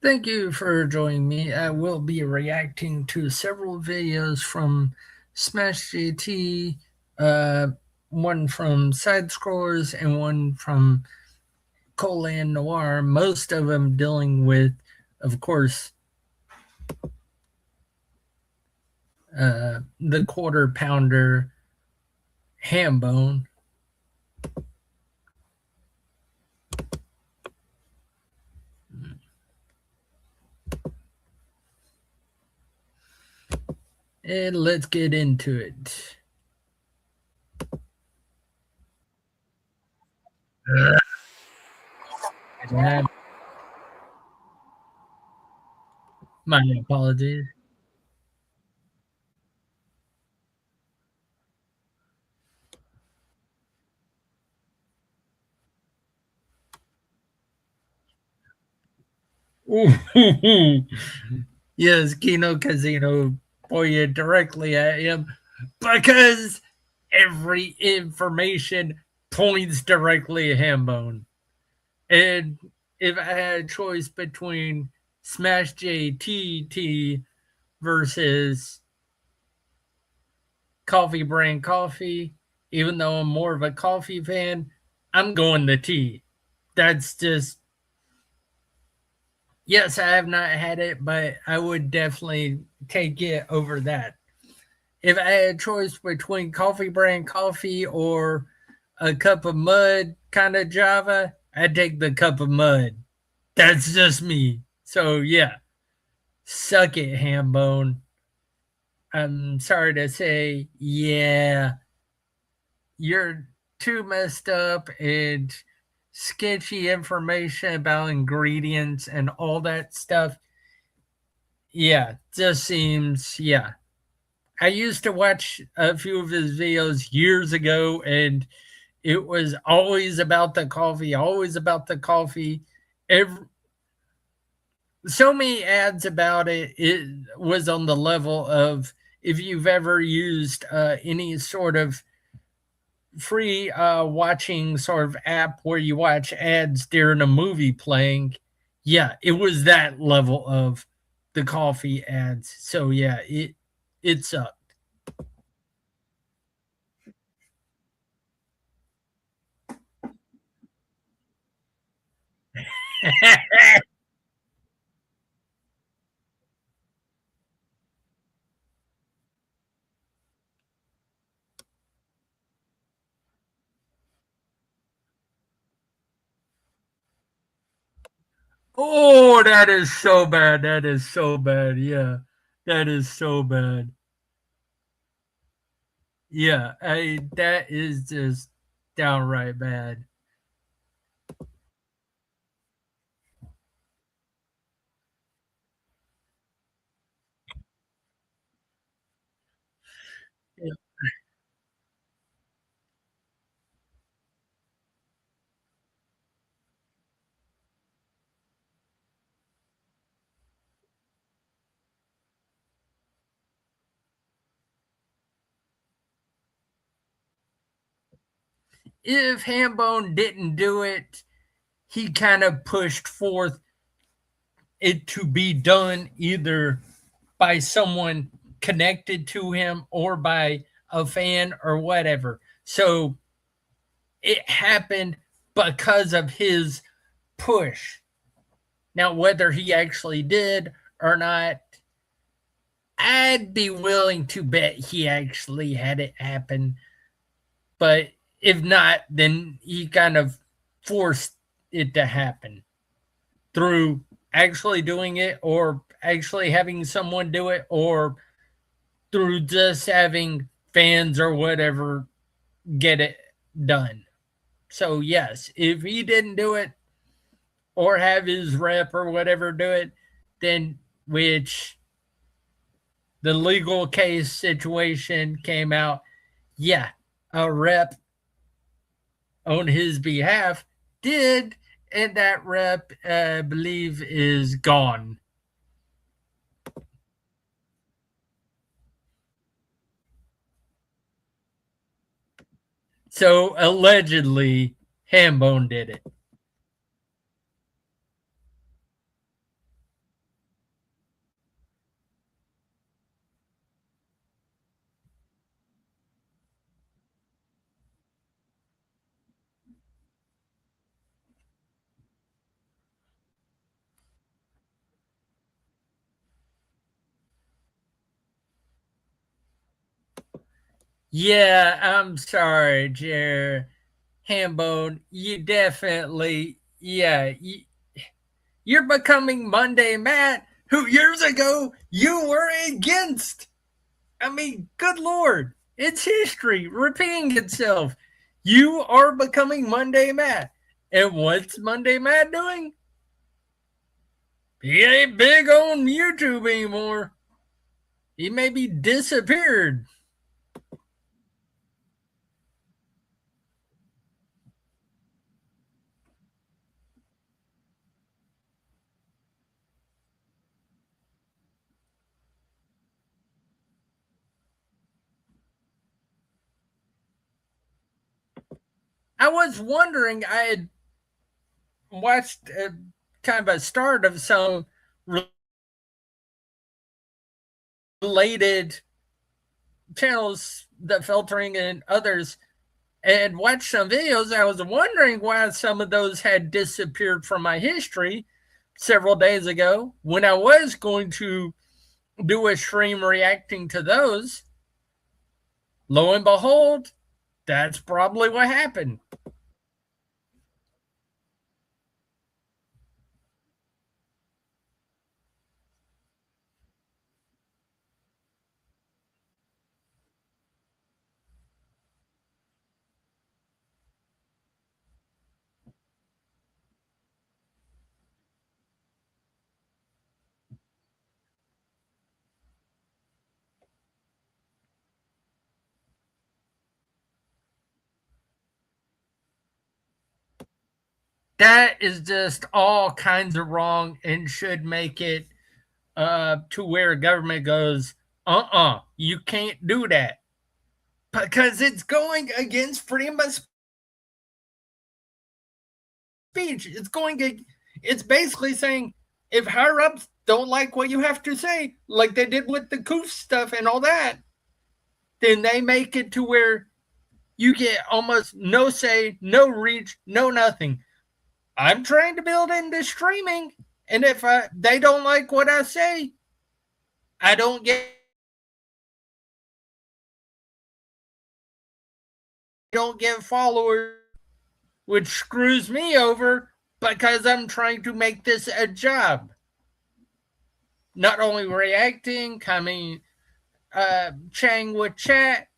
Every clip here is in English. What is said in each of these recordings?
Thank you for joining me. I will be reacting to several videos from SmashJT, one from Sidescrollers, and one from anColion Noir. Most of them dealing with, of course, the quarter pounder ham bone. And let's get into it. My apologies. Yes, Kino Casino pointed directly at him because every information points directly at Hambone. And if I had a choice between SmashJT versus Coffee Brand Coffee, even though I'm more of a coffee fan, I'm going the tea. That's just, yes, I have not had it, but I would definitely take it over that. If I had a choice between Coffee Brand Coffee or a cup of mud kind of Java, I'd take the cup of mud. That's just me. So yeah, suck it, Hambone. I'm sorry to say, yeah, you're too messed up and sketchy information about ingredients and all that stuff. Yeah, just seems, yeah. I used to watch a few of his videos years ago, and it was always about the coffee, always about the coffee. Every, so many ads about it. It was on the level of, if you've ever used any sort of free watching sort of app where you watch ads during a movie playing, yeah, it was that level of the coffee ads. So yeah, it sucked. Oh, that is so bad. That is so bad. Yeah. That is so bad. Yeah, that is just downright bad. If Hambone didn't do it, he kind of pushed forth it to be done either by someone connected to him or by a fan or whatever. So it happened because of his push. Now, whether he actually did or not, I'd be willing to bet he actually had it happen. But if not, then he kind of forced it to happen through actually doing it or actually having someone do it or through just having fans or whatever get it done. So, yes, if he didn't do it or have his rep or whatever do it, then which the legal case situation came out, yeah, a rep on his behalf did, and that rep, I believe, is gone. So allegedly, Hambone did it. Yeah, I'm sorry, Jer. Hambone, you definitely, yeah, you're becoming Monday Matt, who years ago you were against. I mean, good Lord, it's history repeating itself. You are becoming Monday Matt. And what's Monday Matt doing? He ain't big on YouTube anymore. He maybe disappeared. I was wondering, I had watched kind of a start of some related channels, the filtering and others, and watched some videos. I was wondering why some of those had disappeared from my history several days ago when I was going to do a stream reacting to those. Lo and behold, that's probably what happened. That is just all kinds of wrong and should make it to where government goes, you can't do that because it's going against freedom of speech. It's basically saying if higher ups don't like what you have to say, like they did with the coof stuff and all that, then they make it to where you get almost no say, no reach, no nothing. I'm trying to build into streaming, and if they don't like what I say, I don't get followers, which screws me over because I'm trying to make this a job. Not only reacting, coming, chatting with chat,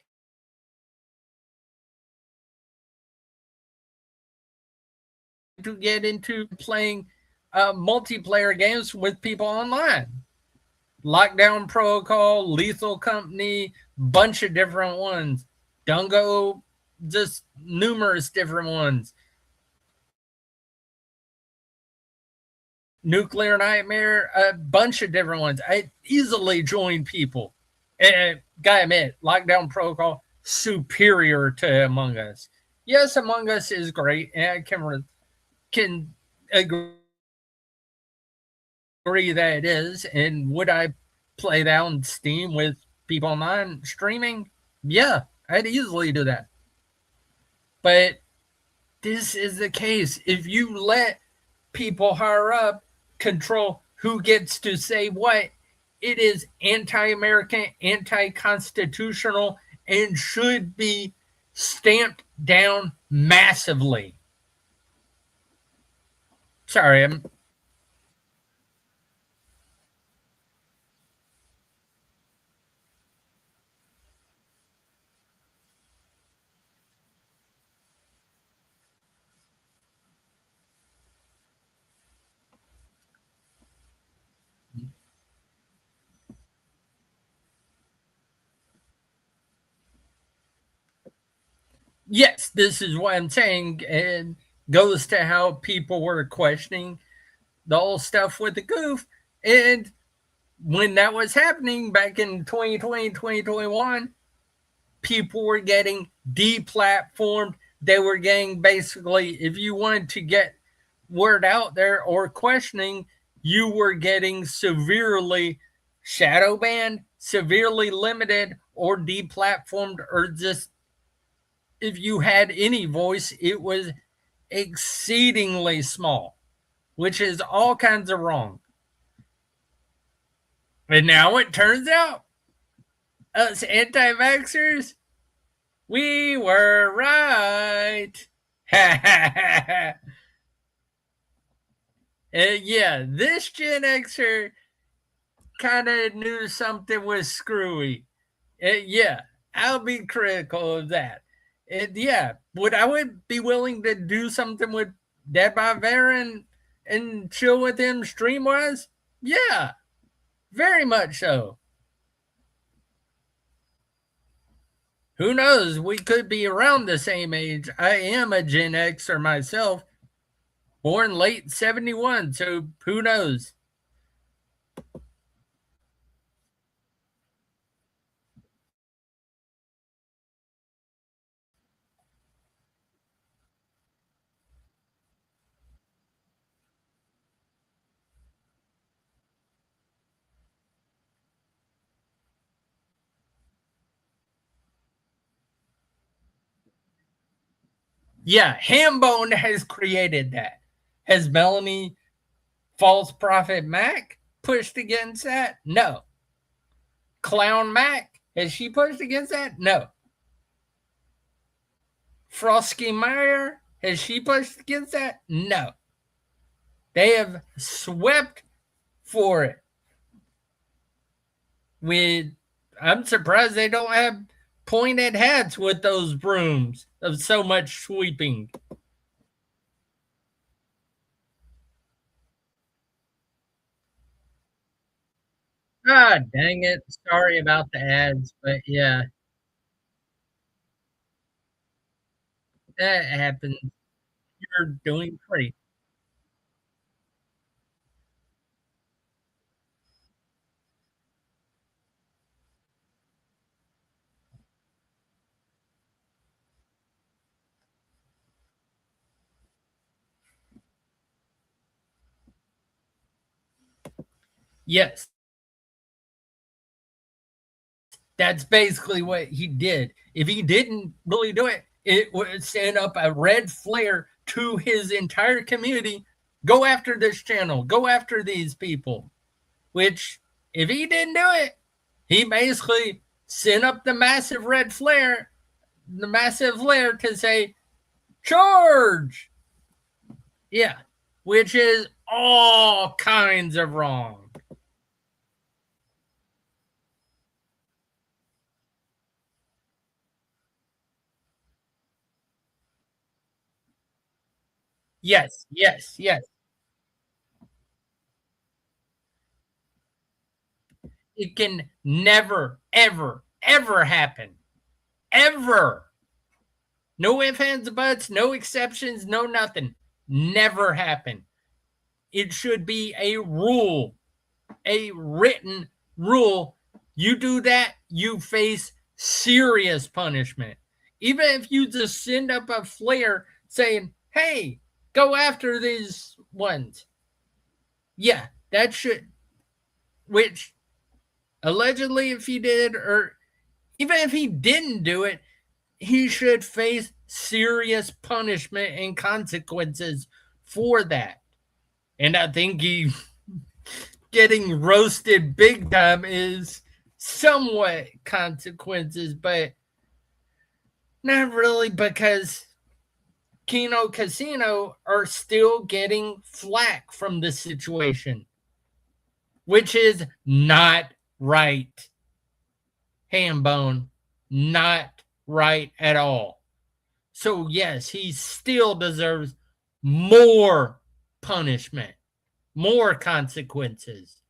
to get into playing multiplayer games with people online. Lockdown Protocol, Lethal Company, bunch of different ones. Dungo, just numerous different ones. Nuclear Nightmare, a bunch of different ones. I easily join people. And gotta admit, Lockdown Protocol superior to Among Us. Yes, Among Us is great, and I can agree that it is. And would I play that on Steam with people online streaming? Yeah, I'd easily do that. But this is the case. If you let people higher up control who gets to say what, it is anti American, anti constitutional, and should be stamped down massively. Sorry, I'm. Yes, this is what I'm saying, and goes to how people were questioning the whole stuff with the goof. And when that was happening back in 2020, 2021, people were getting deplatformed. They were getting basically, if you wanted to get word out there or questioning, you were getting severely shadow banned, severely limited, or deplatformed, or just if you had any voice, it was exceedingly small, which is all kinds of wrong. And now it turns out us anti vaxxers, We were right. Yeah, this Gen Xer kind of knew something was screwy. Yeah, I'll be critical of that. Yeah, would be willing to do something with Dead by Varen and chill with him stream wise? Yeah, very much so. Who knows? We could be around the same age. I am a Gen Xer myself, born late 71, so who knows? Yeah, Hambone has created that. Has Melanie False Prophet Mac pushed against that? No. Clown Mac, has she pushed against that? No. Frosky Meyer, has she pushed against that? No. They have swept for it. With I'm surprised they don't have pointed hats with those brooms of so much sweeping. Ah, dang it. Sorry about the ads, but yeah, that happens. You're doing great. Yes, that's basically what he did. If he didn't really do it, it would send up a red flare to his entire community. Go after this channel, go after these people. Which, if he didn't do it, he basically sent up the massive flare to say, charge. Yeah, which is all kinds of wrong. Yes, yes, yes. It can never, ever, ever happen. Ever. No ifs, ands, buts, no exceptions, no nothing. Never happen. It should be a rule, a written rule. You do that, you face serious punishment. Even if you just send up a flare saying, hey, go after these ones. Yeah, that should, which allegedly, if he did, or even if he didn't do it, he should face serious punishment and consequences for that. And I think he getting roasted big time is somewhat consequences, but not really because Kino Casino are still getting flack from the situation, which is not right. Hambone, not right at all. So, yes, he still deserves more punishment, more consequences.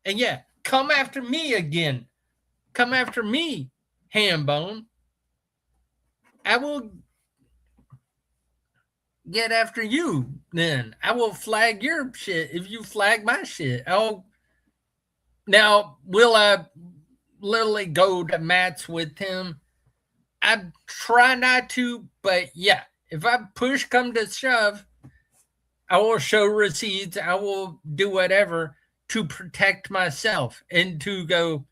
And yeah, come after me again. Come after me, Hambone. I will get after you then. I will flag your shit if you flag my shit. I'll now will I literally go to mats with him? I try not to, but yeah, if I push come to shove, I will show receipts. I will do whatever to protect myself and to go,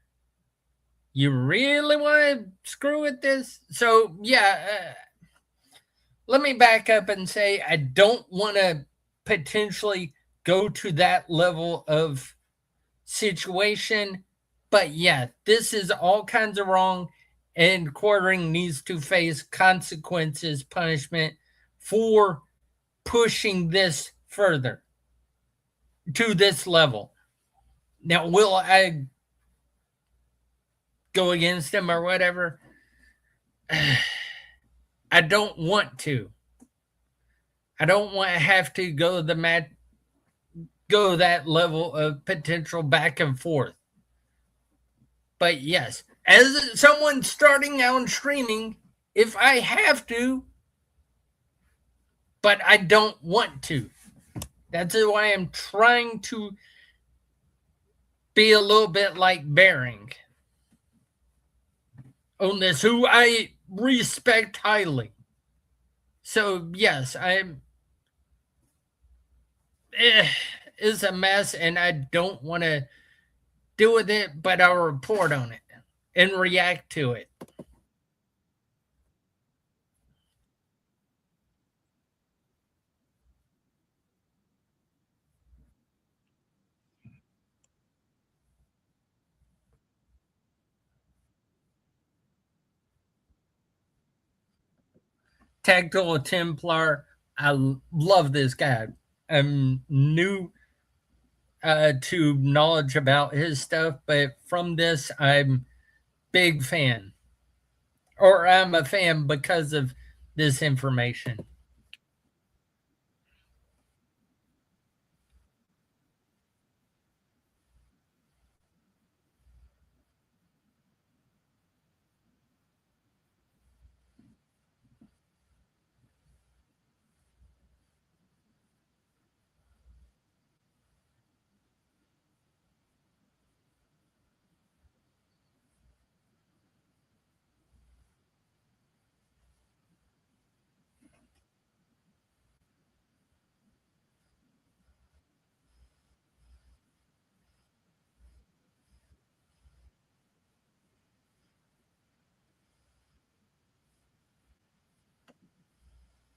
you really want to screw with this? So, yeah, let me back up and say I don't want to potentially go to that level of situation. But yeah, this is all kinds of wrong. and quartering needs to face consequences, punishment for pushing this further to this level. Now, will I go against him or whatever? I don't want to. I don't want to have to go that level of potential back and forth. But yes, as someone starting out streaming, if I have to, but I don't want to. That's why I'm trying to be a little bit like Bering on this, who I respect highly. So yes, it's a mess, and I don't want to deal with it, but I'll report on it and react to it. Tactical Templar, I love this guy. I'm new to knowledge about his stuff, but from this, I'm big fan, or I'm a fan because of this information.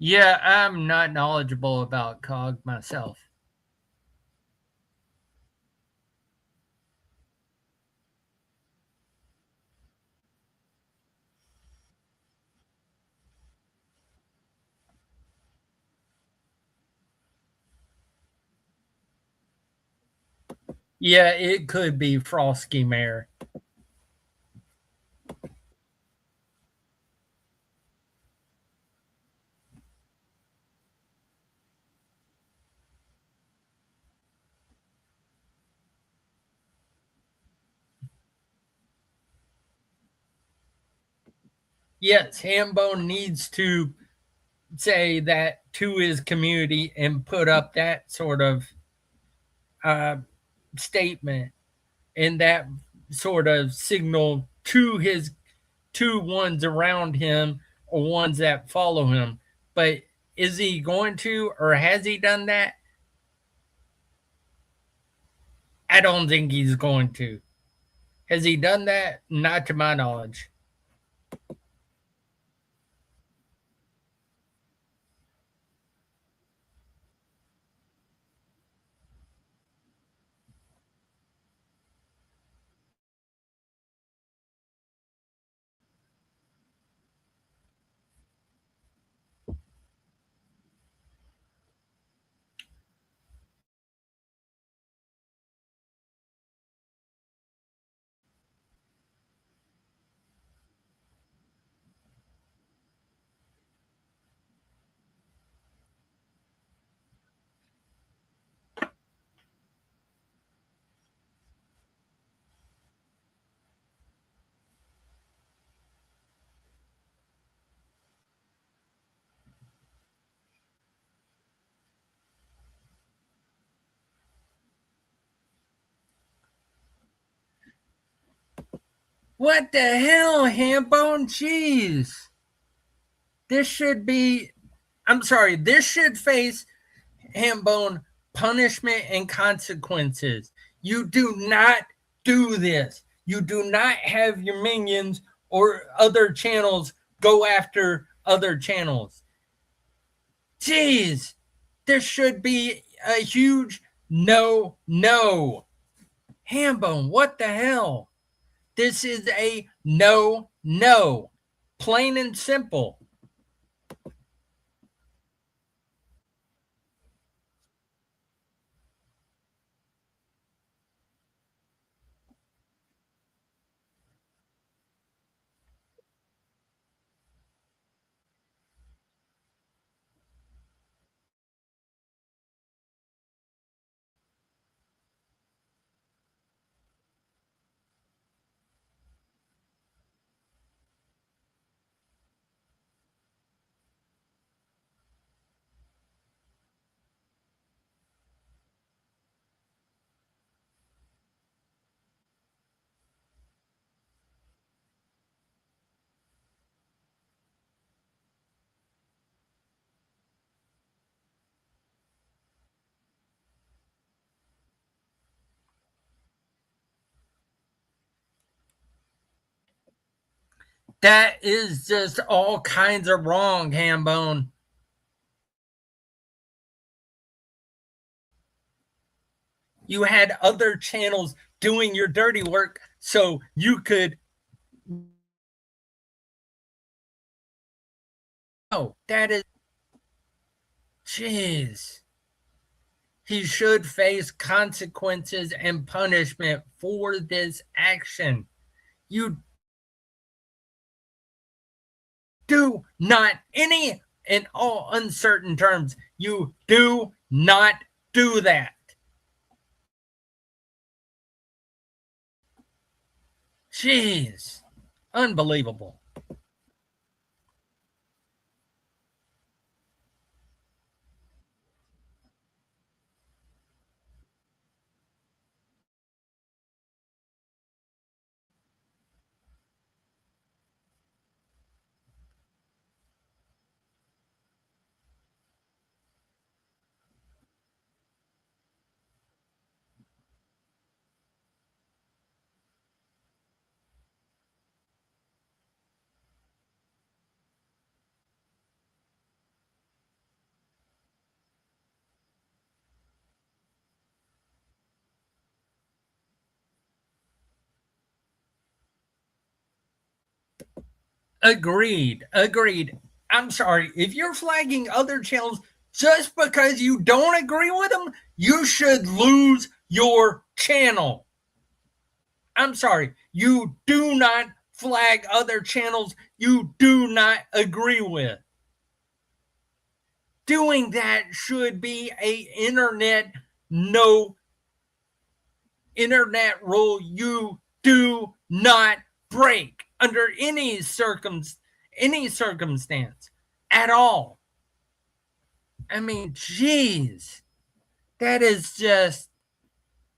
Yeah, I'm not knowledgeable about COG myself. Yeah, it could be Frosty Mare. Yes, Hambone needs to say that to his community and put up that sort of uh, statement and that sort of signal to his two ones around him or ones that follow him. But is he going to, or has he done that? I don't think he's going to. Has he done that? Not to my knowledge. What the hell, Hambone? Jeez. This should be, I'm sorry, this should face Hambone punishment and consequences. You do not do this. You do not have your minions or other channels go after other channels. Jeez, this should be a huge no, no. Hambone, what the hell? This is a no, No. Plain and simple. That is just all kinds of wrong, Hambone. You had other channels doing your dirty work so you could. Oh, that is. Jeez. He should face consequences and punishment for this action. You do not, in all uncertain terms, you do not do that. Jeez. Unbelievable. Agreed. Agreed. I'm sorry. If you're flagging other channels just because you don't agree with them, you should lose your channel. I'm sorry. You do not flag other channels you do not agree with. Doing that should be a internet rule you do not break under any circumstance at all. I mean, geez, that is just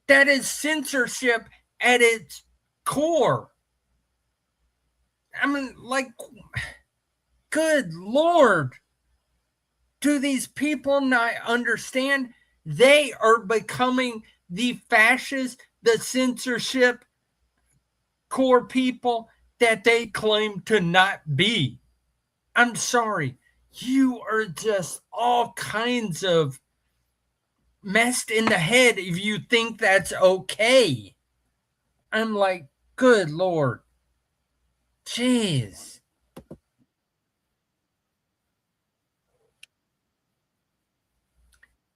that is censorship at its core. I mean, like, good Lord, do these people not understand? They are becoming the fascist, the censorship core people that they claim to not be. I'm sorry. You are just all kinds of messed in the head if you think that's okay. I'm like, good Lord. Jeez.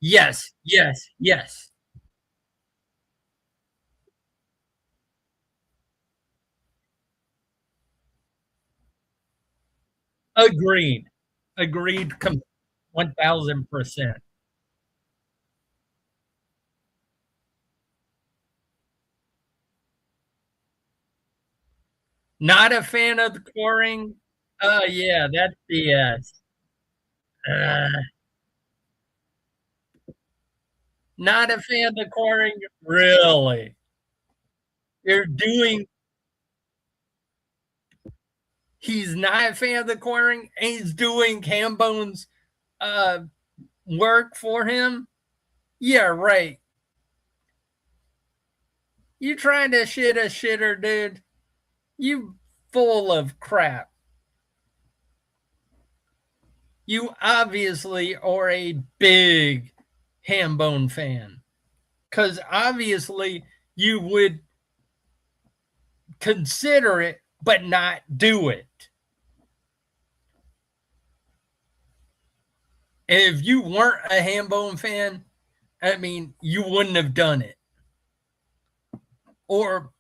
Yes, yes, yes. Agreed. Agreed. 1000%. Not a fan of the coring. Oh, yeah, that's BS. Uh, Not a fan of the coring. Really? You're doing He's not a fan of the coring and he's doing Hambone's uh work for him. Yeah, right. You trying to shit a shitter, dude. You full of crap. You obviously are a big Hambone fan. Because obviously you would consider it but not do it. If you weren't a Hambone fan, I mean, you wouldn't have done it or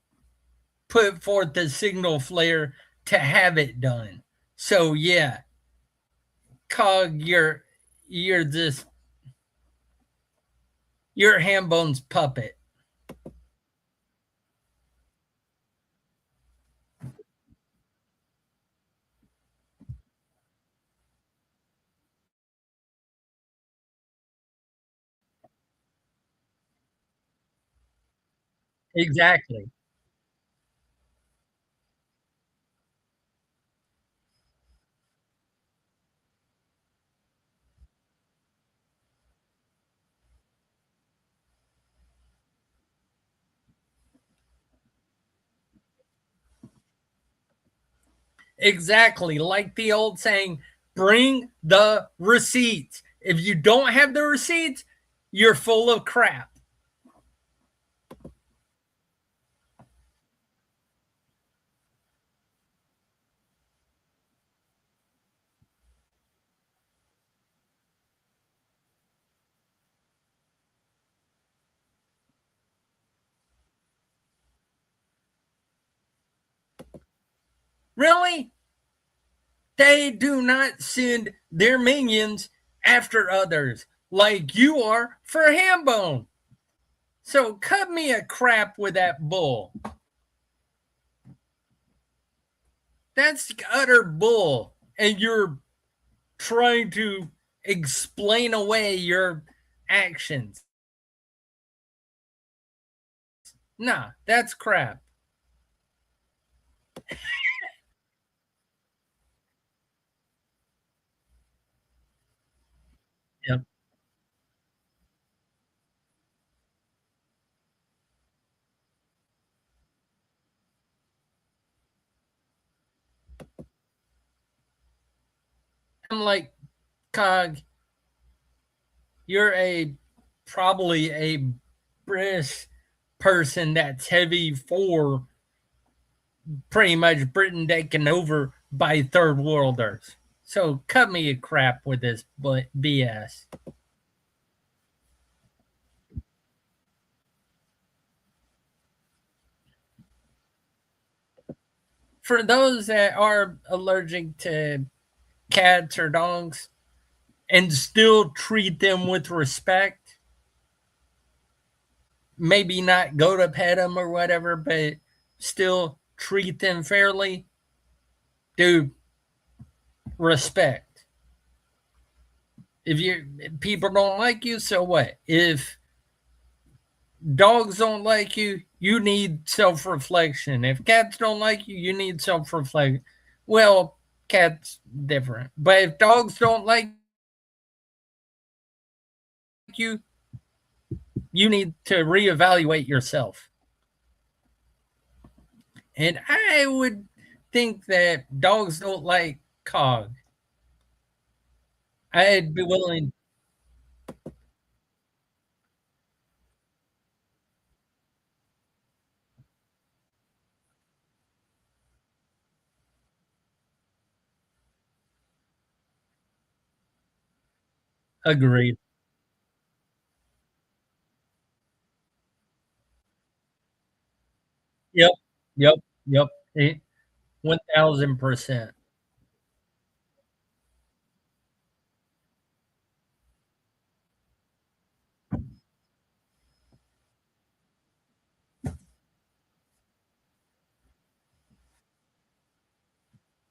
put forth the signal flare to have it done. So yeah, Cog, you're this you're Hambone's puppet. Exactly. Exactly. Like the old saying, bring the receipts. If you don't have the receipts, you're full of crap. Really? They do not send their minions after others like you are for Hambone. So cut me a crap with that bull. That's utter bull. And you're trying to explain away your actions. Nah, that's crap. Yep. I'm like, Cog, you're a probably a British person that's heavy for pretty much Britain taken over by third worlders. So cut me a crap with this BS. For those that are allergic to cats or dogs and still treat them with respect, maybe not go to pet them or whatever, but still treat them fairly, dude, respect. If you people don't like you, so what? If dogs don't like you, you need self reflection. If cats don't like you, you need self reflection. Well, cats different, but if dogs don't like you, you need to reevaluate yourself. And I would think that dogs don't like Cog. I'd be willing to agree. Yep, yep, yep. 1000%.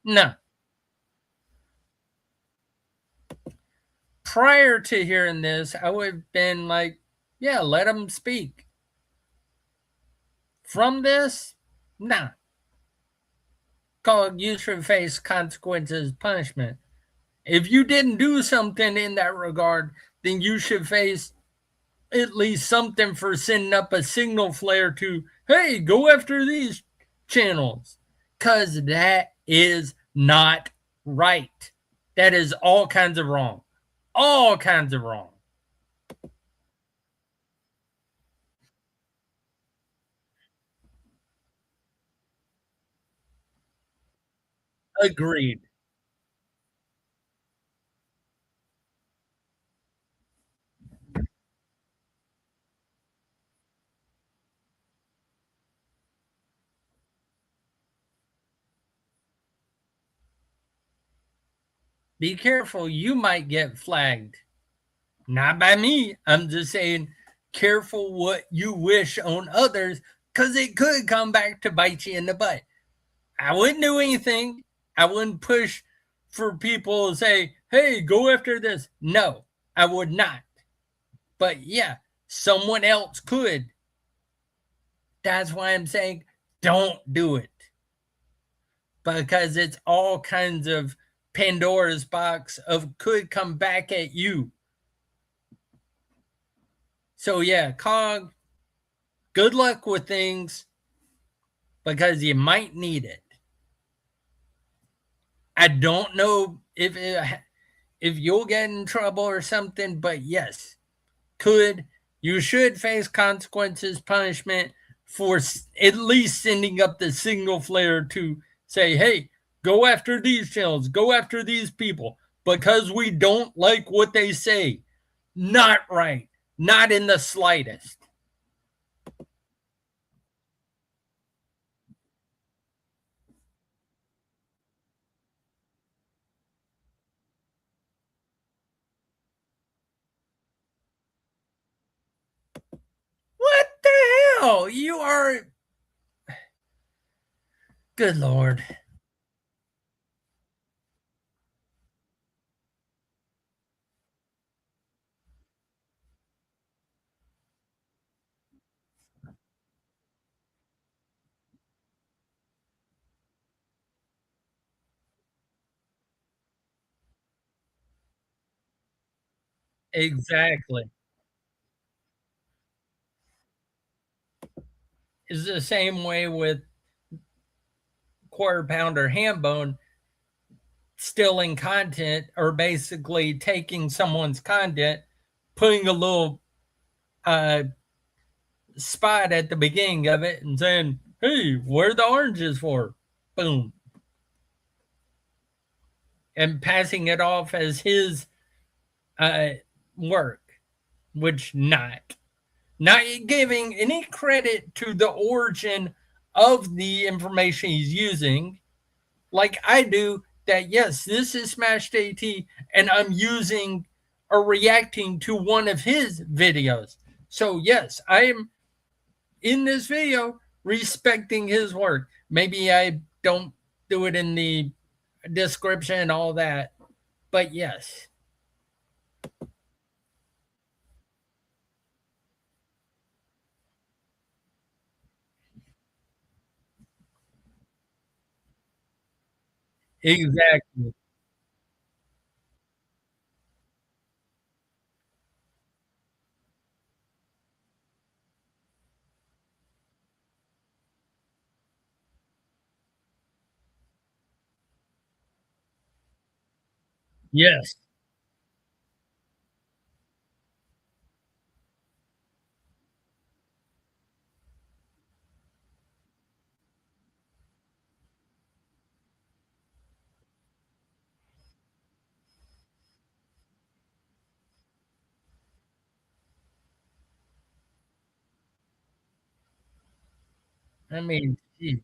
No, prior to hearing this, I would have been like, yeah, let them speak. From this, nah, called you should face consequences, punishment. If you didn't do something in that regard, then you should face at least something for sending up a signal flare to, hey, go after these channels. Because that is not right. That is all kinds of wrong. All kinds of wrong. Agreed. Be careful, you might get flagged. Not by me. I'm just saying, careful what you wish on others because it could come back to bite you in the butt. I wouldn't do anything. I wouldn't push for people to say, hey, go after this. No, I would not. But yeah, someone else could. That's why I'm saying don't do it because it's all kinds of Pandora's box of could come back at you. So yeah, Cog, good luck with things because you might need it. I don't know if you'll get in trouble or something, but yes, could you should face consequences, punishment for at least sending up the signal flare to say, "Hey, go after these channels, go after these people because we don't like what they say." Not right, not in the slightest. What the hell? You are good lord. Exactly. It's the same way with quarter pounder ham bone stealing content or basically taking someone's content, putting a little uh, spot at the beginning of it and saying, hey, where are the oranges for? Boom. And passing it off as his uh, work, which not giving any credit to the origin of the information he's using like I do that yes, this is SmashJT and I'm using or reacting to one of his videos. So yes, I am in this video respecting his work. Maybe I don't do it in the description and all that, but yes, exactly. Yes. I mean, geez.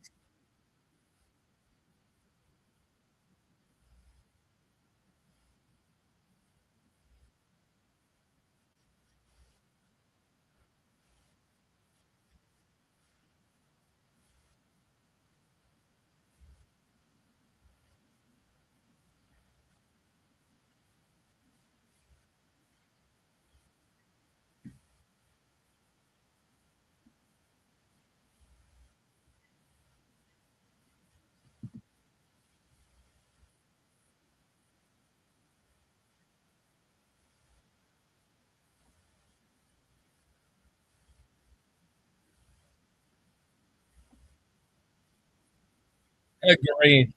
Agreed.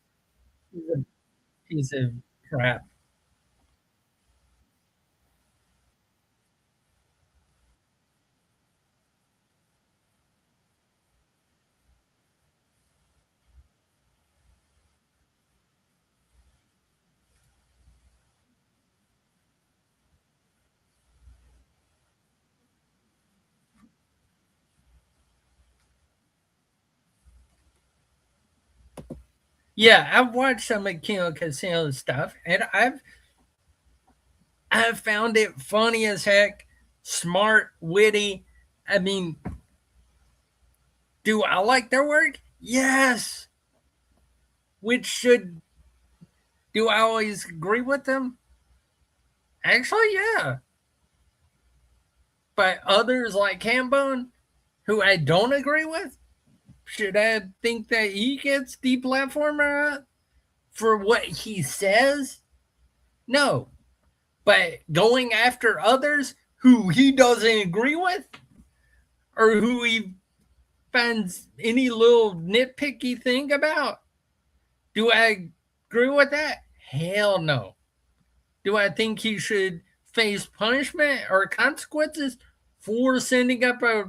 He's a piece of crap. Yeah, I've watched some of Kino Casino stuff, and I've found it funny as heck, smart, witty. I mean, do I like their work? Yes. Which should do I always agree with them? Actually, yeah. But others like Hambone, who I don't agree with, should I think that he gets deplatformer for what he says? No. But going after others who he doesn't agree with or who he finds any little nitpicky thing about, do I agree with that? Hell no. Do I think he should face punishment or consequences for sending up a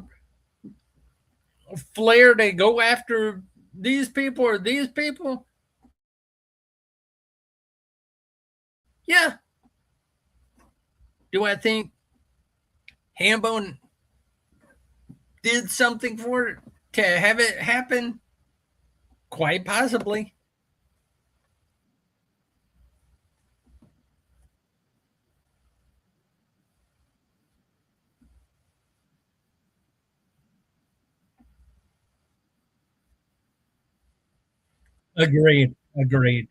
flare to go after these people or these people? Yeah. Do I think Hambone did something for it to have it happen? Quite possibly. Agreed. Agreed.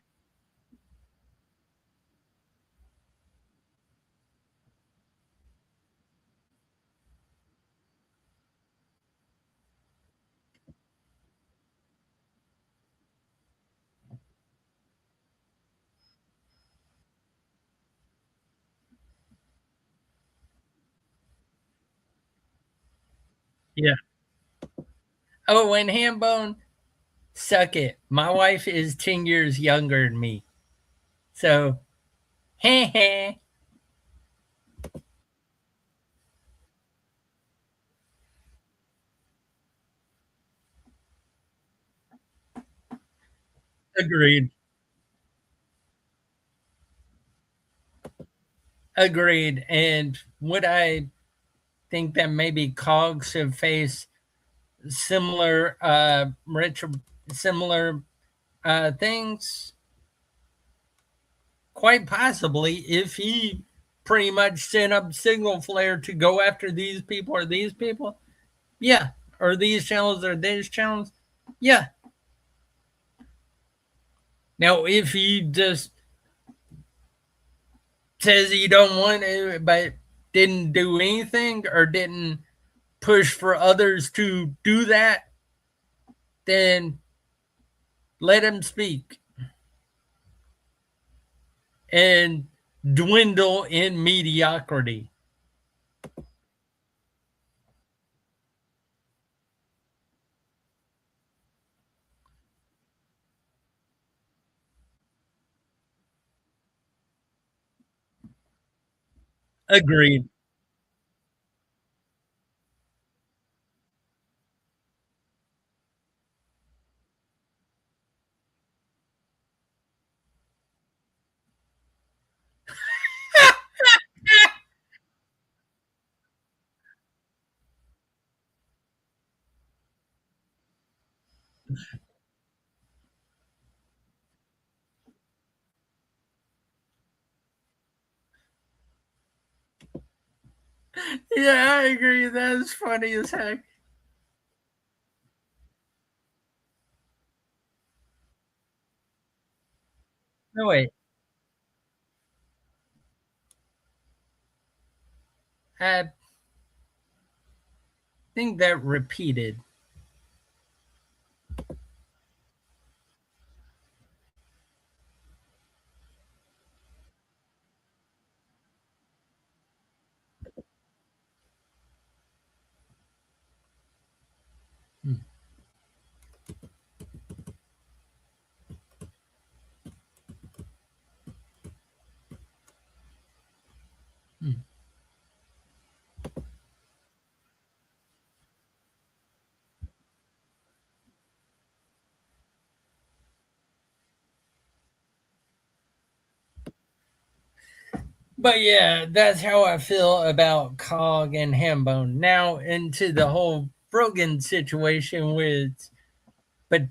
Yeah. Oh, and Hambone, suck it. My wife is 10 years younger than me. So, heh heh. Agreed. Agreed. And would I think that maybe Cogs have faced similar similar things? Quite possibly, if he pretty much sent up signal flare to go after these people or these people. Yeah. Or these channels or these channels. Yeah. Now, if he just says he don't want it, but didn't do anything or didn't push for others to do that, then let him speak and dwindle in mediocrity. Agreed. Yeah, I agree. That's funny as heck. No, wait. I think that repeated. Hmm, hmm. But yeah, that's how I feel about Cog and Hambone. Now into the whole Brogan situation with, but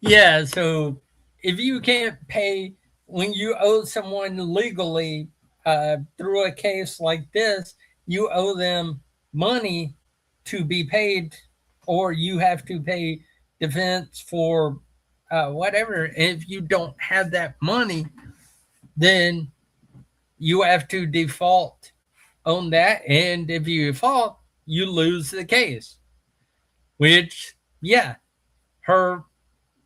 Yeah, so if you can't pay when you owe someone legally through a case like this, you owe them money to be paid, or you have to pay defense for whatever. If you don't have that money, then you have to default on that. And if you default, you lose the case, which, yeah, her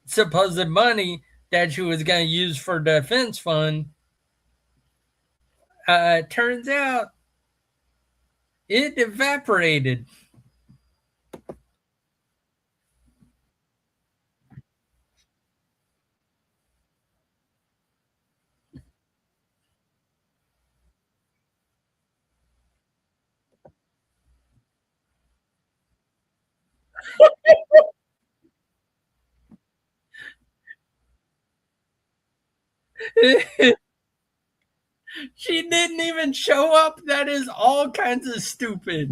supposed money that she was going to use for defense fund, turns out it evaporated. She didn't even show up. That is all kinds of stupid.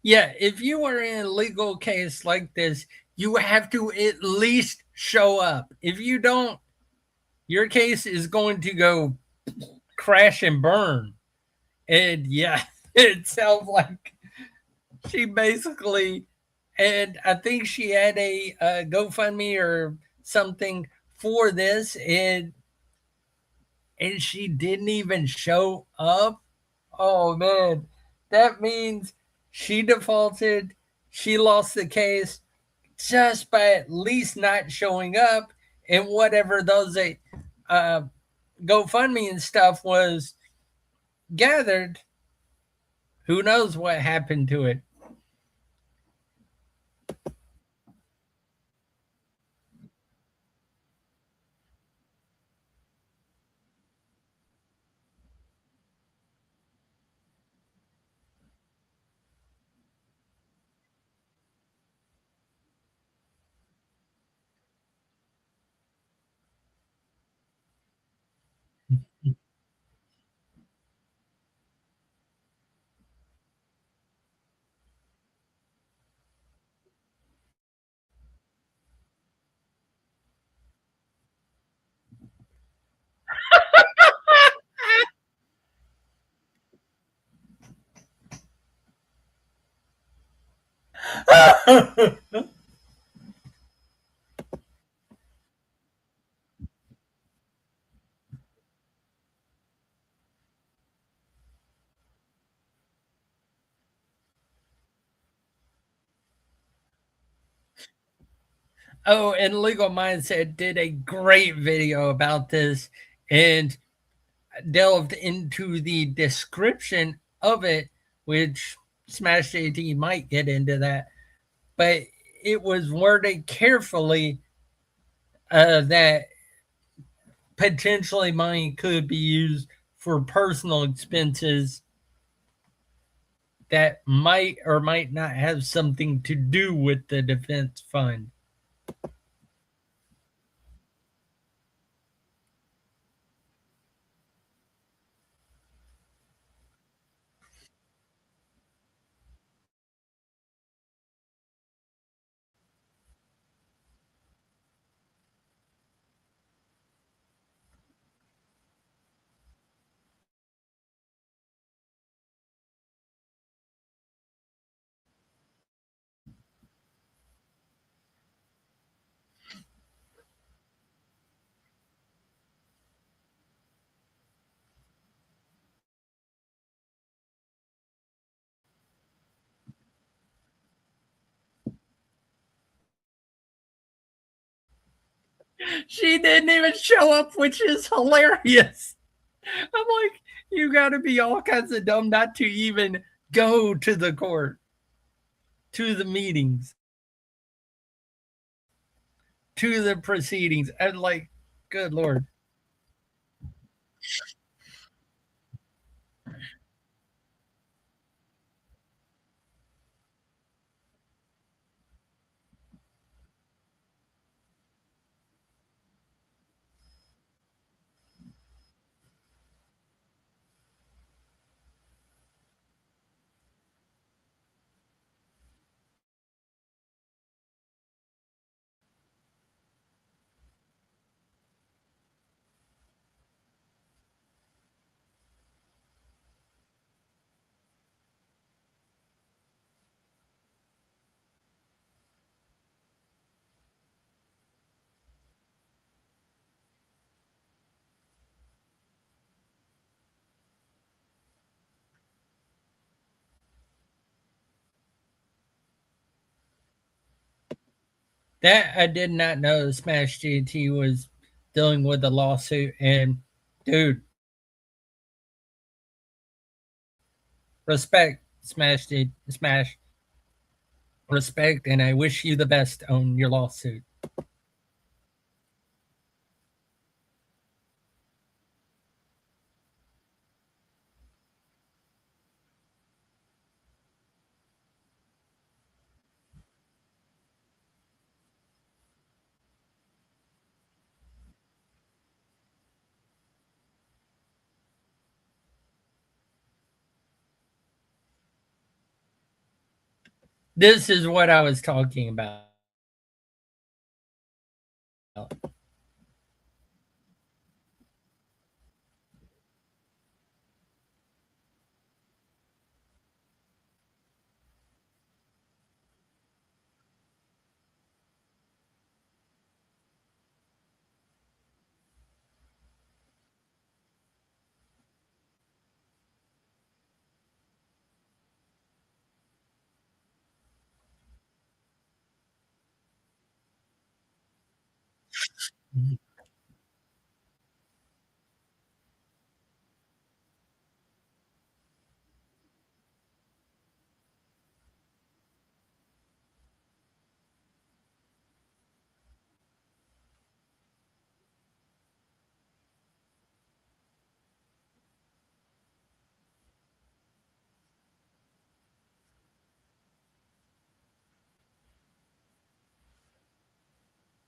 Yeah, if you are in a legal case like this, you have to at least show up. If you don't, your case is going to go crash and burn. And yeah, it sounds like she basically, and I think she had a GoFundMe or something for this, and she didn't even show up. Oh man, that means she defaulted. She lost the case just by at least not showing up, and whatever those uh, GoFundMe and stuff was gathered. Who knows what happened to it? Oh, and Legal Mindset did a great video about this and delved into the description of it, which SmashJT might get into that, but it was worded carefully that potentially money could be used for personal expenses that might or might not have something to do with the defense fund. She didn't even show up, which is hilarious. I'm like, you got to be all kinds of dumb not to even go to the court, to the meetings, to the proceedings. And like, good Lord. That I did not know SmashJT was dealing with a lawsuit. And dude, respect, Smash, respect, and I wish you the best on your lawsuit. This is what I was talking about.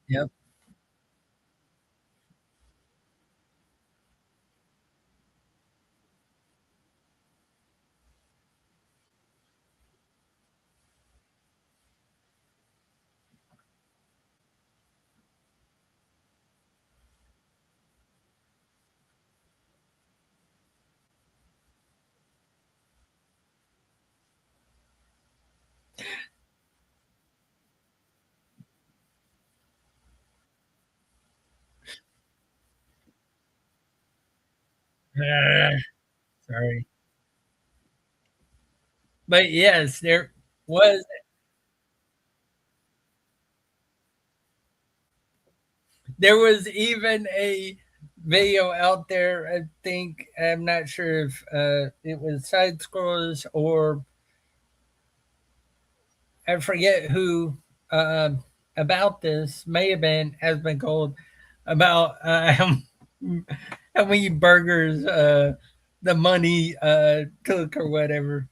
Yep. Ah, sorry. But yes, was there was even a video out there. I think I'm not sure if it was Sidescrollers or I forget who uh, about this. May have been has been called about how many burgers the money took or whatever.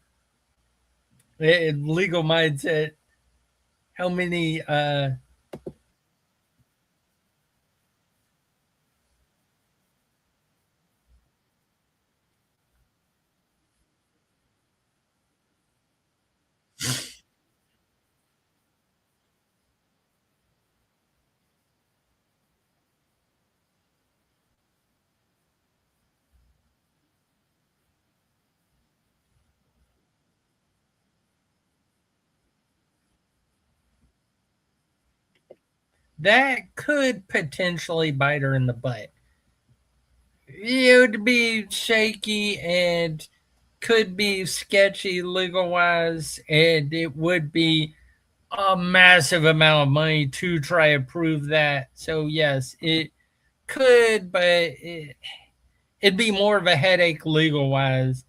Legal mindset. How many that could potentially bite her in the butt. It would be shaky and could be sketchy legal wise, and it would be a massive amount of money to try to prove that. So yes, it could, but it'd be more of a headache legal wise.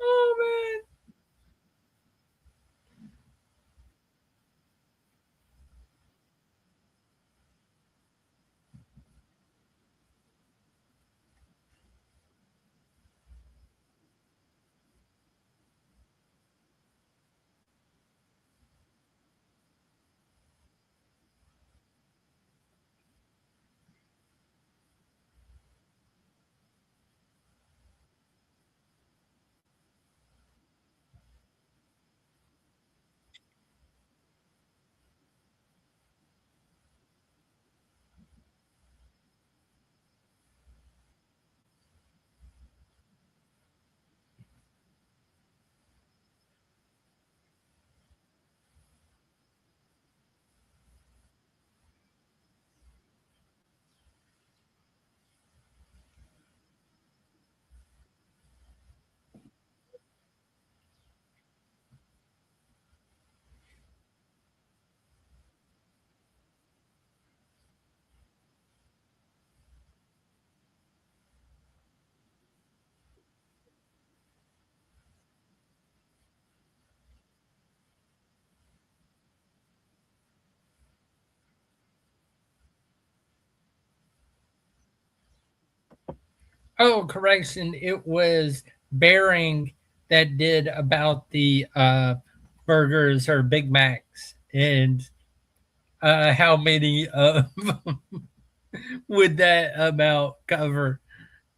Oh man. Oh, correction. It was Bearing that did about the burgers or Big Macs and how many would that amount cover?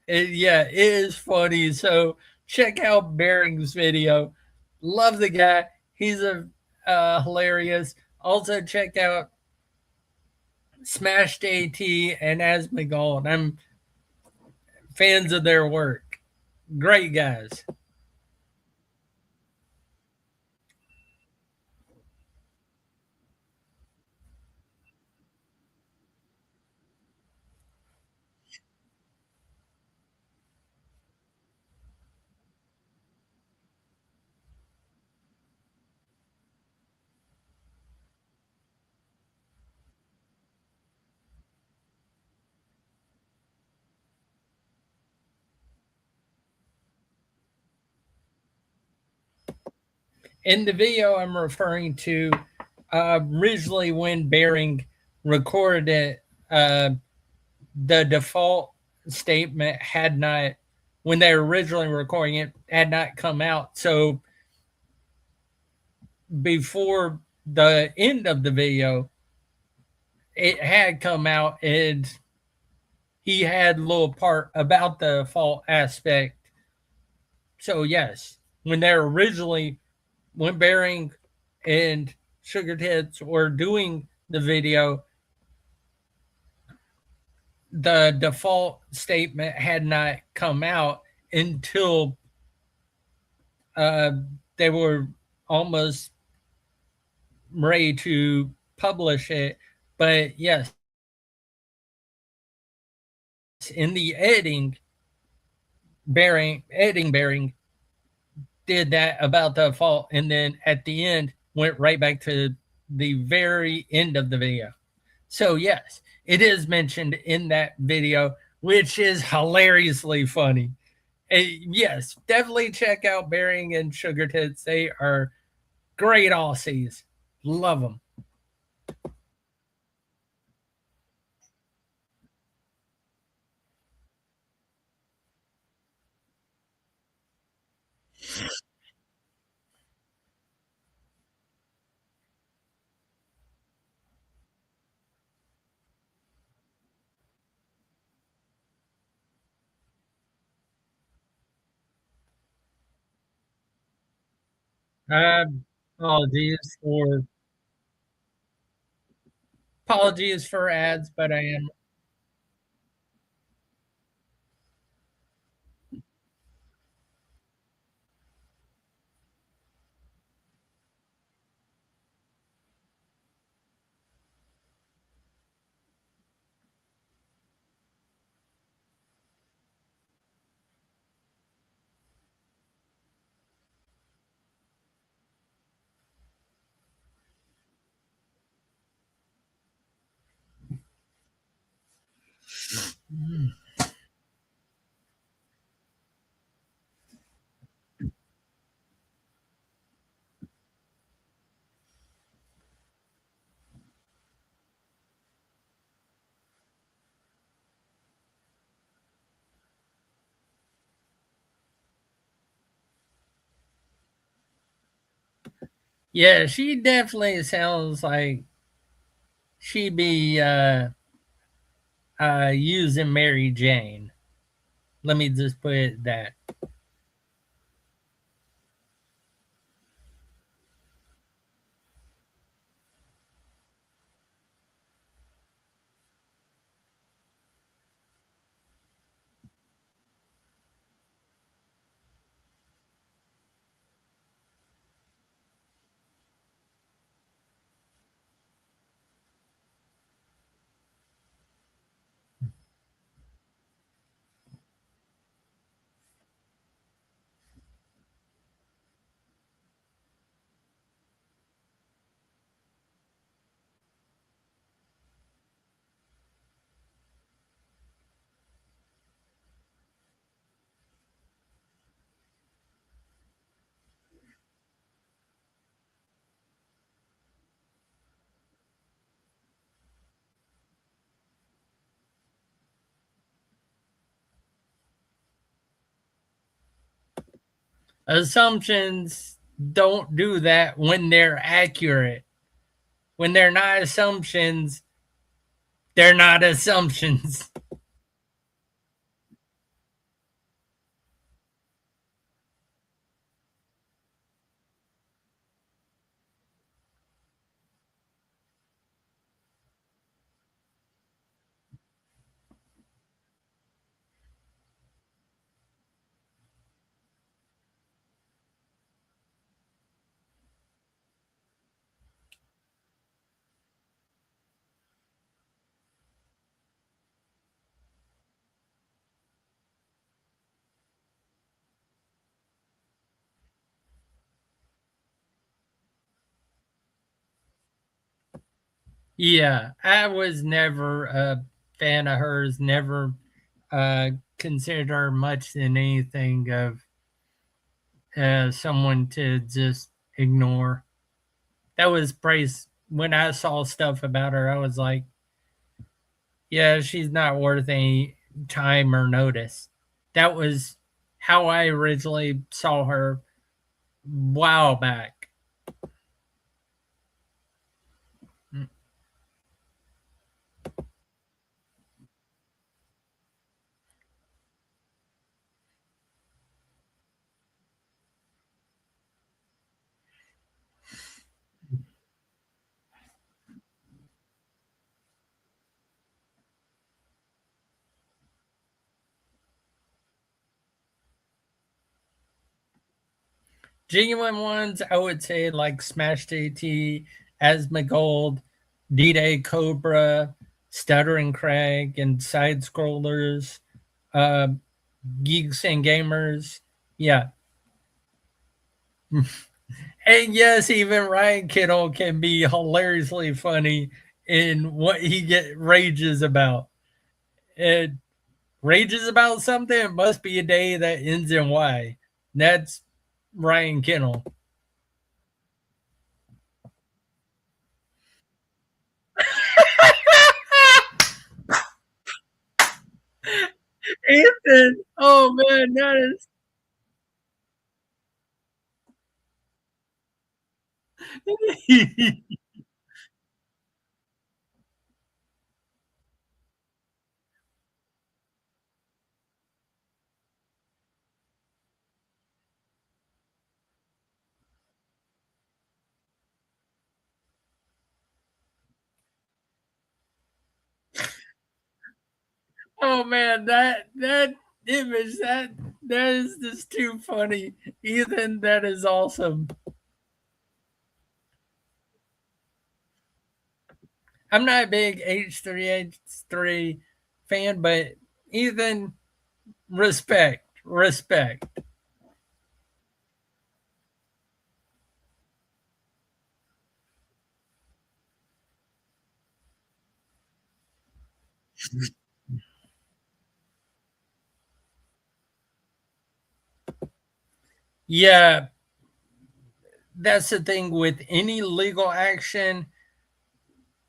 Yeah, it is funny. So check out Bearing's video. Love the guy. He's a hilarious. Also check out SmashJT and anColion. I'm fans of their work. Great guys. In the video I'm referring to, originally when Bearing recorded it, the default statement had not, when they were originally recording it, had not come out. So before the end of the video, it had come out and he had a little part about the fault aspect. So yes, when they were originally, when Bearing and Sugar Tits were doing the video, the default statement had not come out until uh, they were almost ready to publish it. But yes, in the editing Bearing did that about the fault, and then at the end went right back to the very end of the video. So yes, it is mentioned in that video, which is hilariously funny. Yes, definitely check out Bearing and Sugar Tits. They are great Aussies. Love them. Uh, apologies for apologies for ads, but I am. Yeah, she definitely sounds like she'd be using Mary Jane. Let me just put it that. Assumptions don't do that when they're accurate. When they're not assumptions, they're not assumptions. Yeah, I was never a fan of hers, never considered her much than anything of someone to just ignore. That was praise when I saw stuff about her. I was like, yeah, she's not worth any time or notice. That was how I originally saw her a while back. Genuine ones, I would say like SmashJT, Asmongold, D-Day Cobra, Stuttering Craig, and Sidescrollers, uh, Geeks and Gamers. Yeah. And yes, even Ryan Kittle can be hilariously funny in what he get rages about. It rages about something, it must be a day that ends in Y. That's Ryan Kittle. Ethan, oh man, that is. Oh man, that image that is just too funny. Ethan, that is awesome. I'm not a big H3H3 fan, but Ethan, respect, respect. Yeah, that's the thing with any legal action,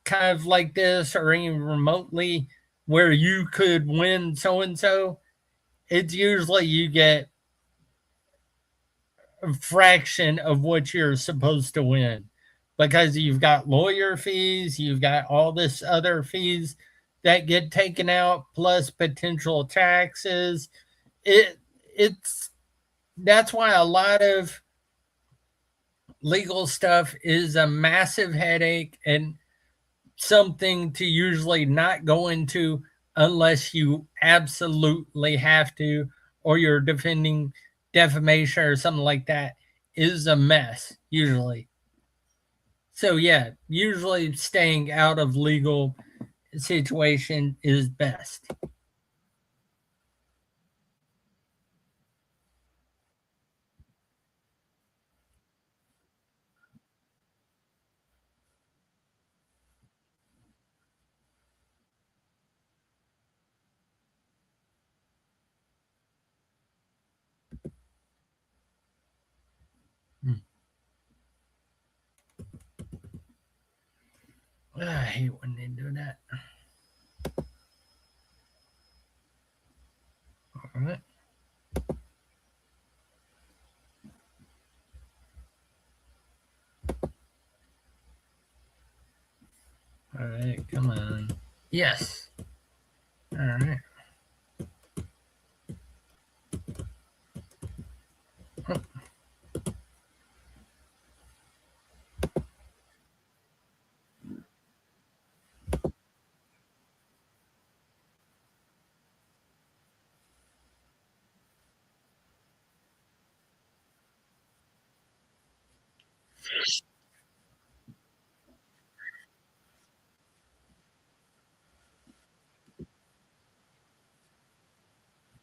kind of like this, or even remotely, where you could win so and so. It's usually you get a fraction of what you're supposed to win because you've got lawyer fees, you've got all this other fees that get taken out plus potential taxes. It's that's why a lot of legal stuff is a massive headache and something to usually not go into unless you absolutely have to, or you're defending defamation or something like that, is a mess usually. So yeah, usually staying out of legal situation is best. I hate when they do that. All right. Yes. All right.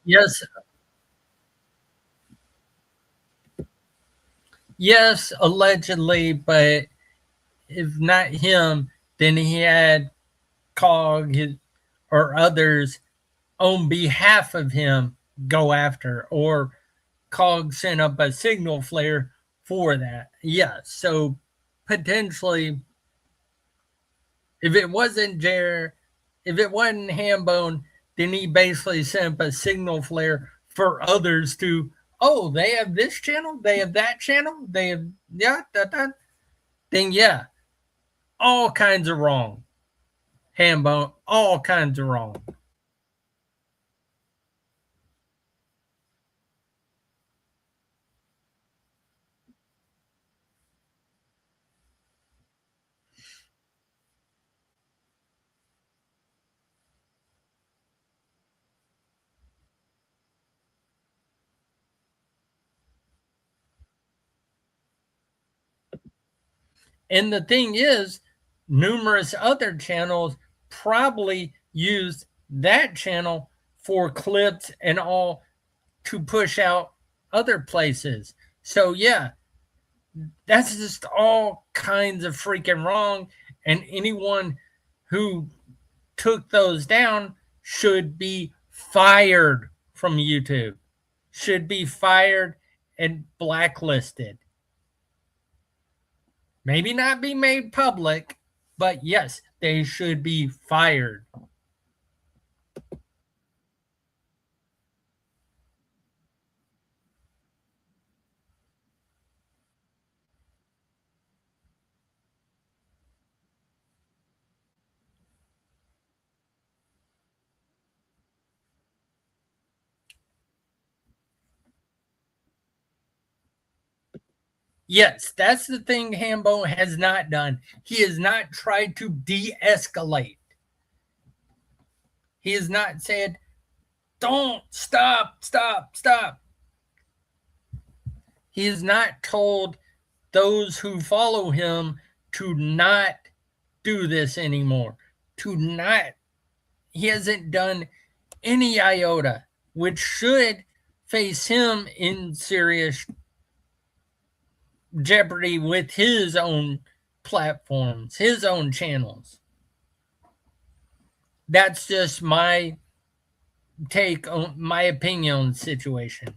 Yes. Yes, allegedly, but if not him, then he had Cog or others on behalf of him go after, or Cog sent up a signal flare for that. Yeah, so potentially, if it wasn't if it wasn't Hambone, then he basically sent up a signal flare for others to, oh, they have this channel, they have that channel, they have, yeah, then yeah, all kinds of wrong. Hambone, all kinds of wrong. And the thing is, numerous other channels probably use that channel for clips and all to push out other places. So, yeah, that's just all kinds of freaking wrong. And anyone who took those down should be fired from YouTube, should be fired and blacklisted. Maybe not be made public, but yes, they should be fired. Yes, that's the thing Hambo has not done. He has not tried to de escalate. He has not said, don't stop, stop, stop. He has not told those who follow him to not do this anymore, to not. He hasn't done any iota, which should face him in serious jeopardy with his own platforms, his own channels. That's just my take on my opinion on the situation.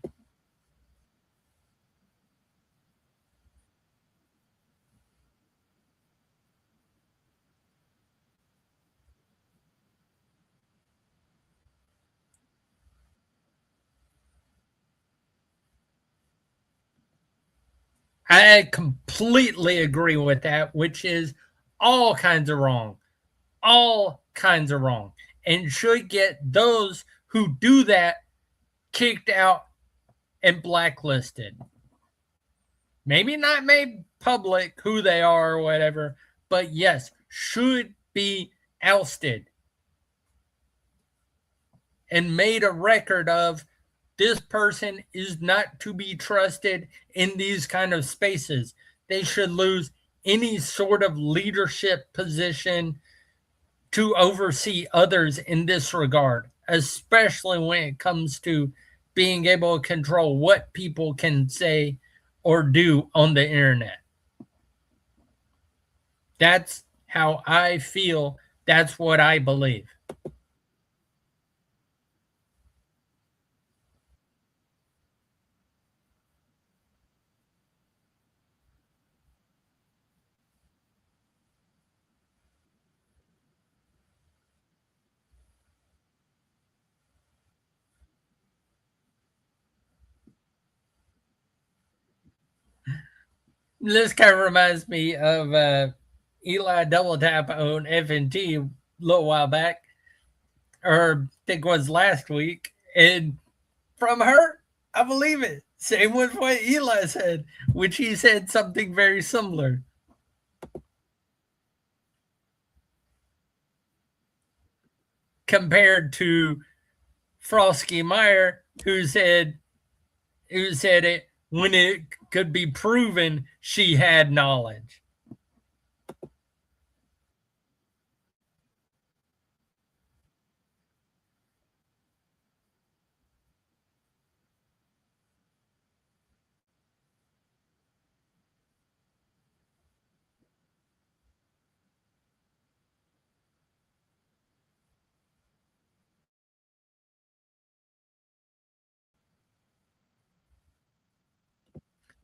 I completely agree with that, which is all kinds of wrong. All kinds of wrong. And should get those who do that kicked out and blacklisted. Maybe not made public who they are or whatever, but yes, should be ousted and made a record of this person is not to be trusted in these kind of spaces. They should lose any sort of leadership position to oversee others in this regard, especially when it comes to being able to control what people can say or do on the internet. That's how I feel. That's what I believe. This kind of reminds me of Eli Double Tap on FNT little while back, or I think it was last week, and from her, I believe it. Same with what Eli said, which he said something very similar compared to Frosky Meyer, who said it when it could be proven she had knowledge.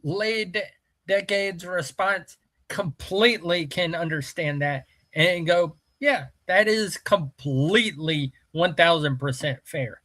Late decades response completely can understand that and go, yeah, that is completely 1000% fair.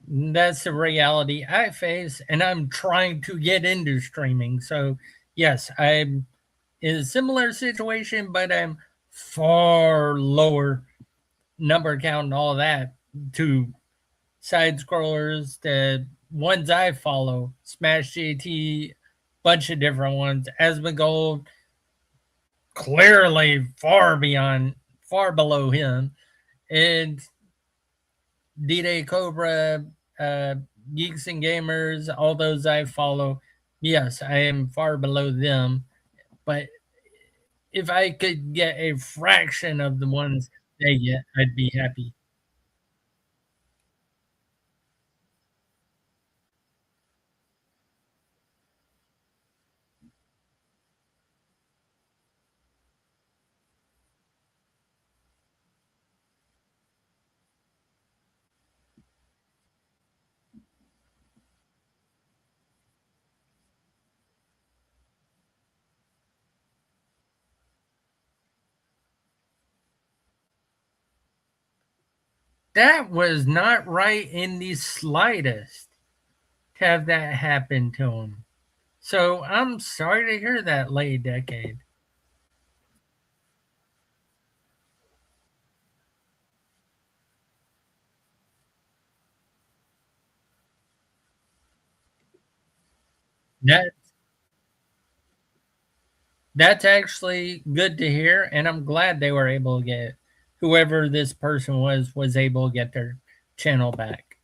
That's the reality I face, and I'm trying to get into streaming. So, yes, I'm in a similar situation, but I'm far lower number count and all that to Sidescrollers, the ones I follow, SmashJT, bunch of different ones. Asmongold, clearly far below him, and D-Day Cobra, uh, Geeks and Gamers, all those I follow. Yes, I am far below them, but if I could get a fraction of the ones they get, I'd be happy. That was not right in the slightest to have that happen to him. So I'm sorry to hear that, late decade. That that's actually good to hear, and I'm glad they were able to get whoever this person was able to get their channel back.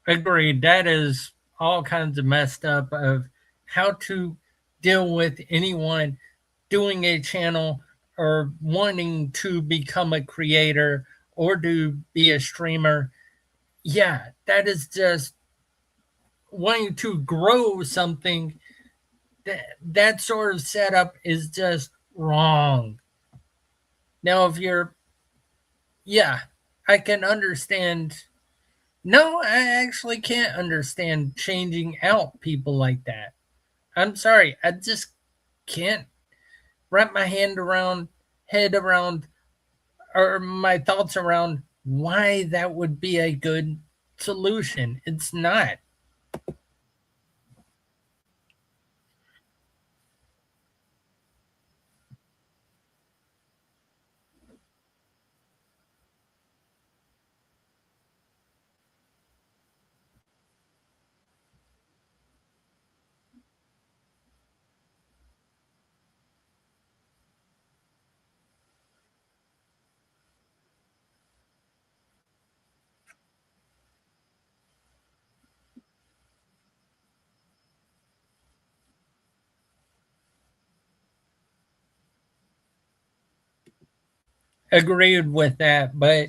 Agreed. That is all kinds of messed up of how to deal with anyone doing a channel or wanting to become a creator or to be a streamer. Yeah, that is just wanting to grow something. That sort of setup is just wrong. Now, if you're, yeah, I can understand. No, I actually can't understand changing out people like that. I'm sorry, I just can't wrap my head around, or my thoughts around why that would be a good solution. It's not. Agreed with that, but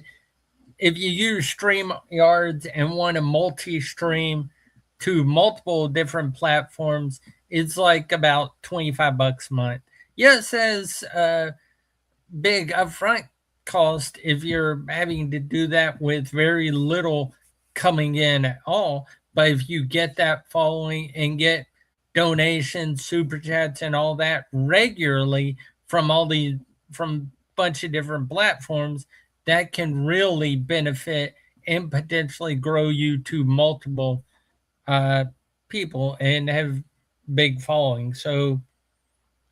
if you use StreamYards and want to multi-stream to multiple different platforms, it's like about 25 bucks a month. Yeah, it says big upfront cost if you're having to do that with very little coming in at all. But if you get that following and get donations, super chats, and all that regularly from all the from bunch of different platforms, that can really benefit and potentially grow you to multiple uh, people and have big following. So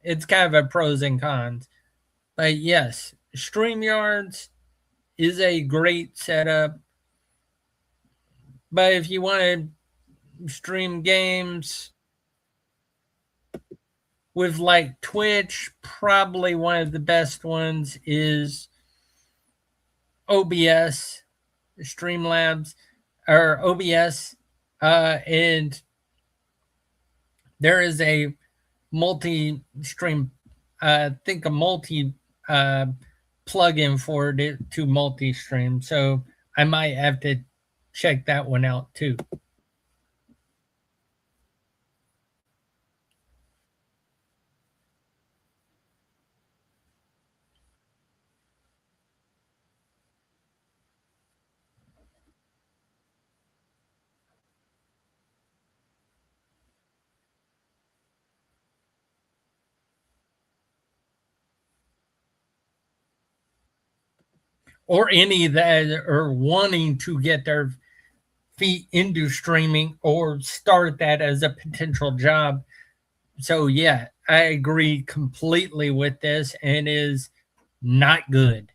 it's kind of a pros and cons. But yes, StreamYards is a great setup. But if you want to stream games with like Twitch, probably one of the best ones is OBS, Streamlabs, or OBS. And there is a multi stream, I think a multi uh, plugin for it to multi stream. So I might have to check that one out too. Or any that are wanting to get their feet into streaming or start that as a potential job. So yeah, I agree completely with this and is not good.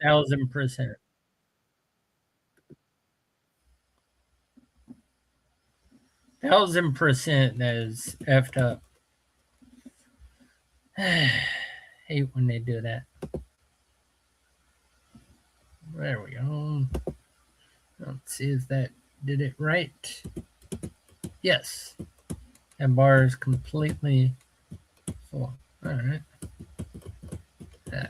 1,000%. 1,000% that is effed up. Hate when they do that. There we go. Let's see if that did it right. Yes. That bar is completely full. All right. Uh,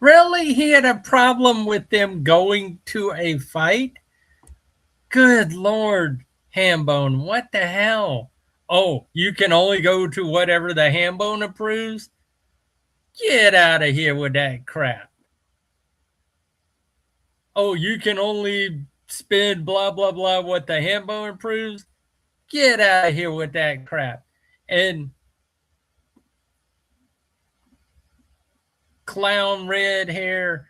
really? He had a problem with them going to a fight? Good Lord, Hambone. What the hell? Oh, you can only go to whatever the ham bone approves? Get out of here with that crap. Oh, you can only spend blah, blah, blah what the ham bone approves? Get out of here with that crap. And clown red hair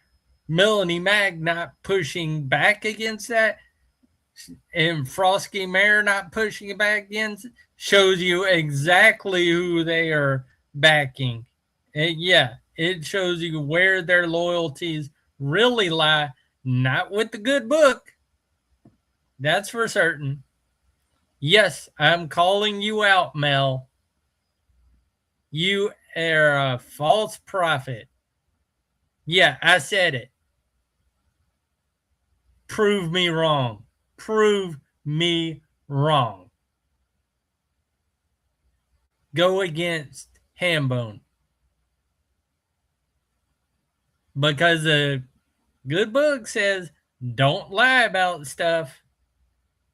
Melanie Mag not pushing back against that, and Frosty Mare not pushing back against, shows you exactly who they are backing. And yeah, it shows you where their loyalties really lie, not with the good book. That's for certain. Yes, I'm calling you out, Mel. You are a false prophet. Yeah, I said it. Prove me wrong. Prove me wrong. Go against Hambone. Because the good book says don't lie about stuff,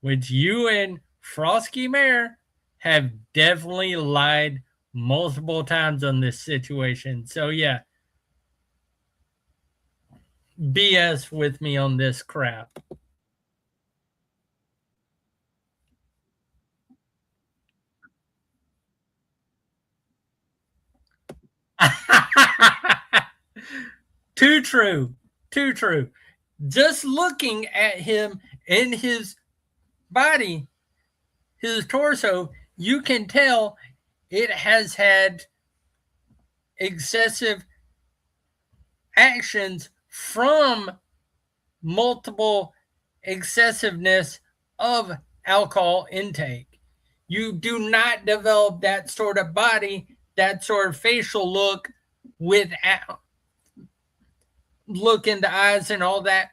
which you and Frosty Mare have definitely lied multiple times on this situation. So yeah, BS with me on this crap. Too true. Too true. Just looking at him in his body, his torso, you can tell it has had excessive actions from multiple excessiveness of alcohol intake. You do not develop that sort of body, that sort of facial look without look in the eyes and all that,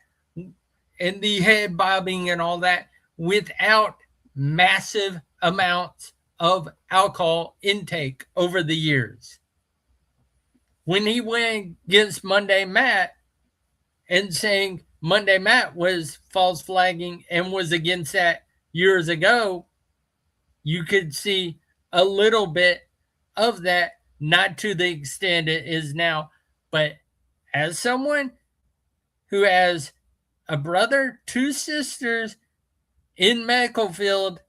and the head bobbing and all that without massive amounts of alcohol intake over the years. When he went against Monday Matt and saying Monday Matt was false flagging and was against that years ago, you could see a little bit of that, not to the extent it is now. But as someone who has a brother, two sisters in medical field,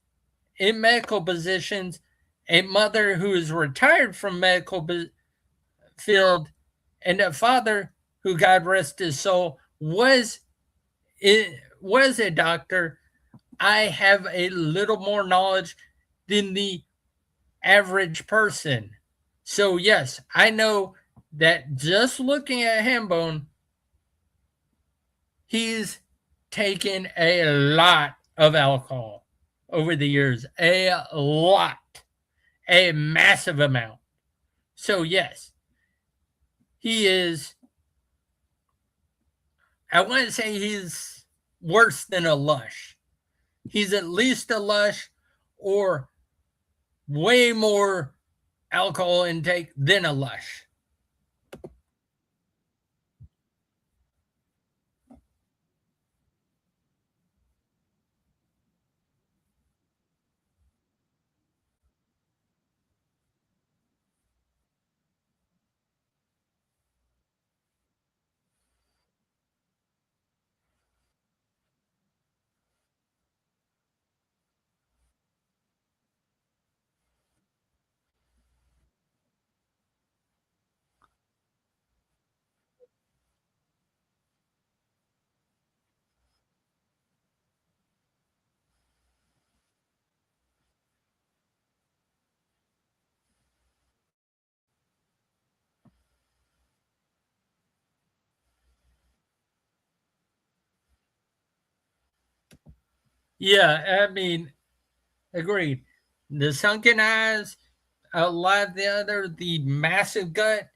in medical positions, a mother who is retired from medical field, and a father who, God rest his soul, was a doctor, I have a little more knowledge than the average person. So yes, I know that just looking at Hambone, he's taken a lot of alcohol over the years. A lot. A massive amount. So yes, he is, I wouldn't say he's worse than a lush. He's at least a lush or way more alcohol intake than a lush. Yeah, I mean, agreed. The sunken eyes, a lot of the other, the massive gut,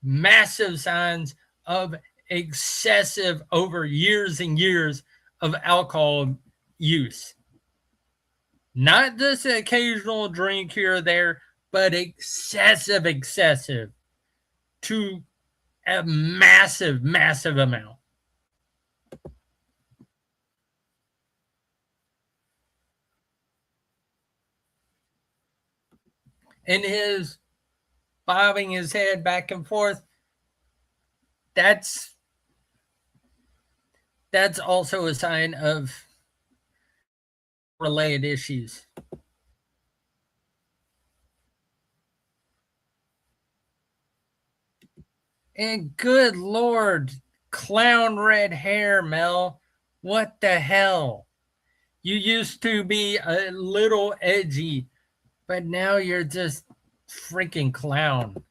massive signs of excessive over years and years of alcohol use. Not just an occasional drink here or there, but excessive to a massive amount. and his bobbing his head back and forth, that's that's also a sign of related issues. And good lord, clown red hair, Mel. What the hell? You used to be a little edgy, but now you're just freaking clown.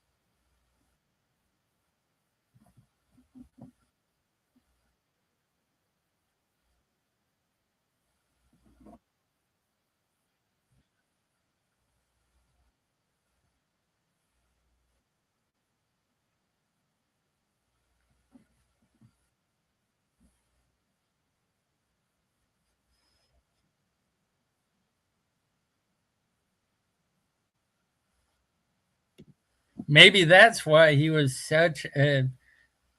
Maybe that's why he was such a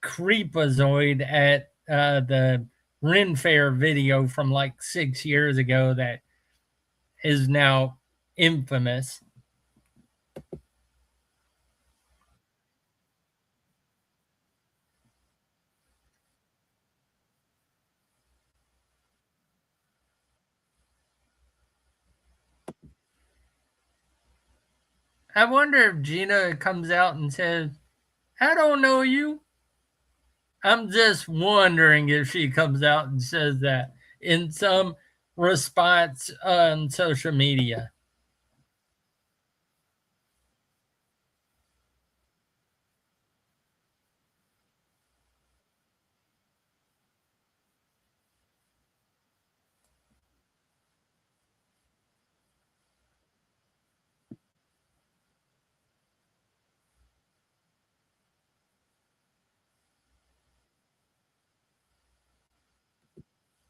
creepazoid at the Ren Fair video from like 6 years ago that is now infamous. I wonder if Gina comes out and says, I don't know you. I'm just wondering if she comes out and says that in some response on social media.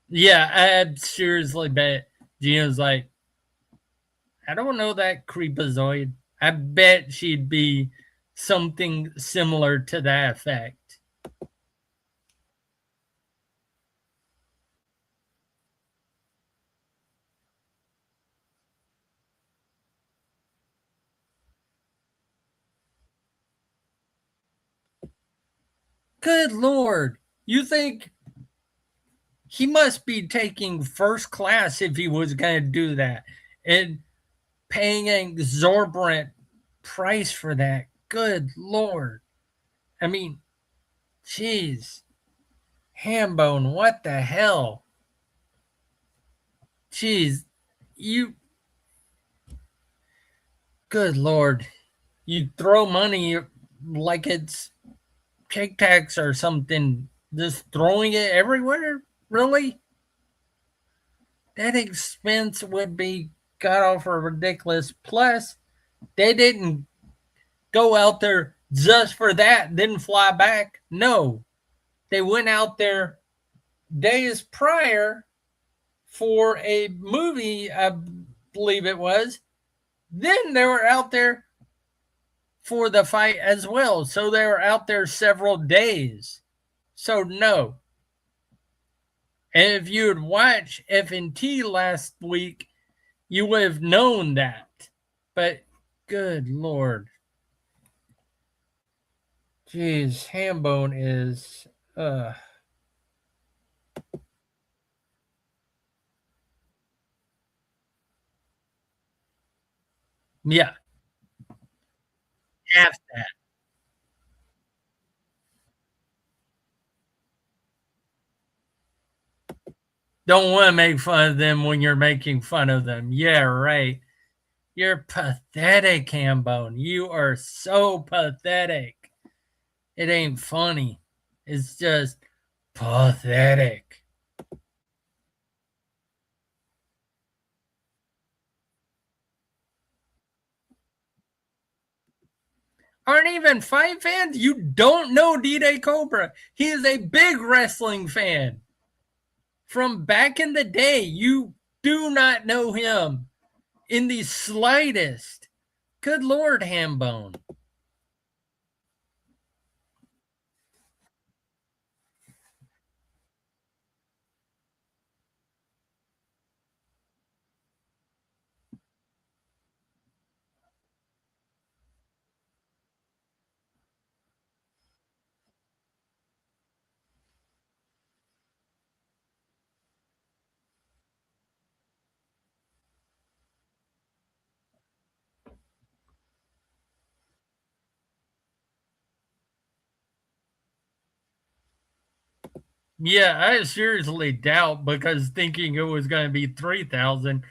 Yeah, I seriously bet Gina's like, I don't know that creepazoid. I bet she'd be something similar to that effect. Good Lord. You think he must be taking first class if he was going to do that and paying an exorbitant price for that? Good Lord. I mean, jeez. Hambone, what the hell? Jeez. You, good Lord. You throw money like it's Tic Tacs or something, just throwing it everywhere? Really? That expense would be got off ridiculous. Plus, they didn't go out there just for that, then fly back. No, they went out there days prior for a movie, I believe it was. Then they were out there for the fight as well. So they were out there several days. So no, and if you would watch F&T last week, you would have known that. But good Lord. Jeez, Hambone is, yeah, half that. Don't want to make fun of them when you're making fun of them. Yeah, right. You're pathetic, Hambone. You are so pathetic. It ain't funny. It's just pathetic. Aren't even fight fans? You don't know D-Day Cobra. He is a big wrestling fan. From back in the day, you do not know him in the slightest. Good Lord, Hambone. Yeah, I seriously doubt because thinking it was going to be 3,000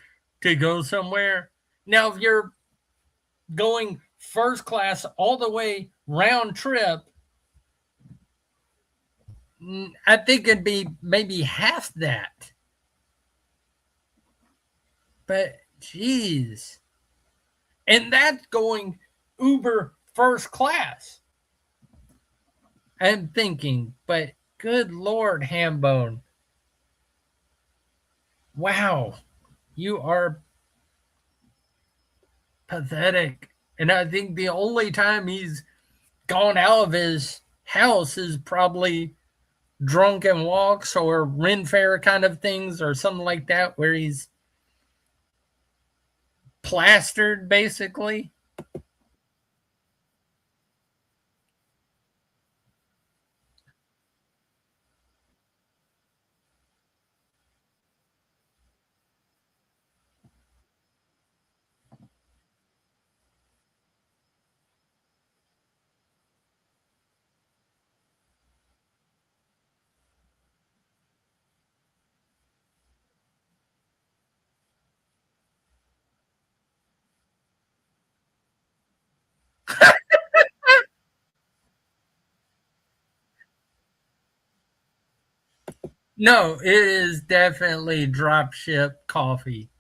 to go somewhere. Now, if you're going first class all the way round trip, I think it'd be maybe half that. But geez, and that's going Uber first class. I'm thinking, but good Lord, Hambone, wow, you are pathetic. And I think the only time he's gone out of his house is probably drunken walks or Ren Fair kind of things or something like that, where he's plastered basically. No, it is definitely dropship coffee.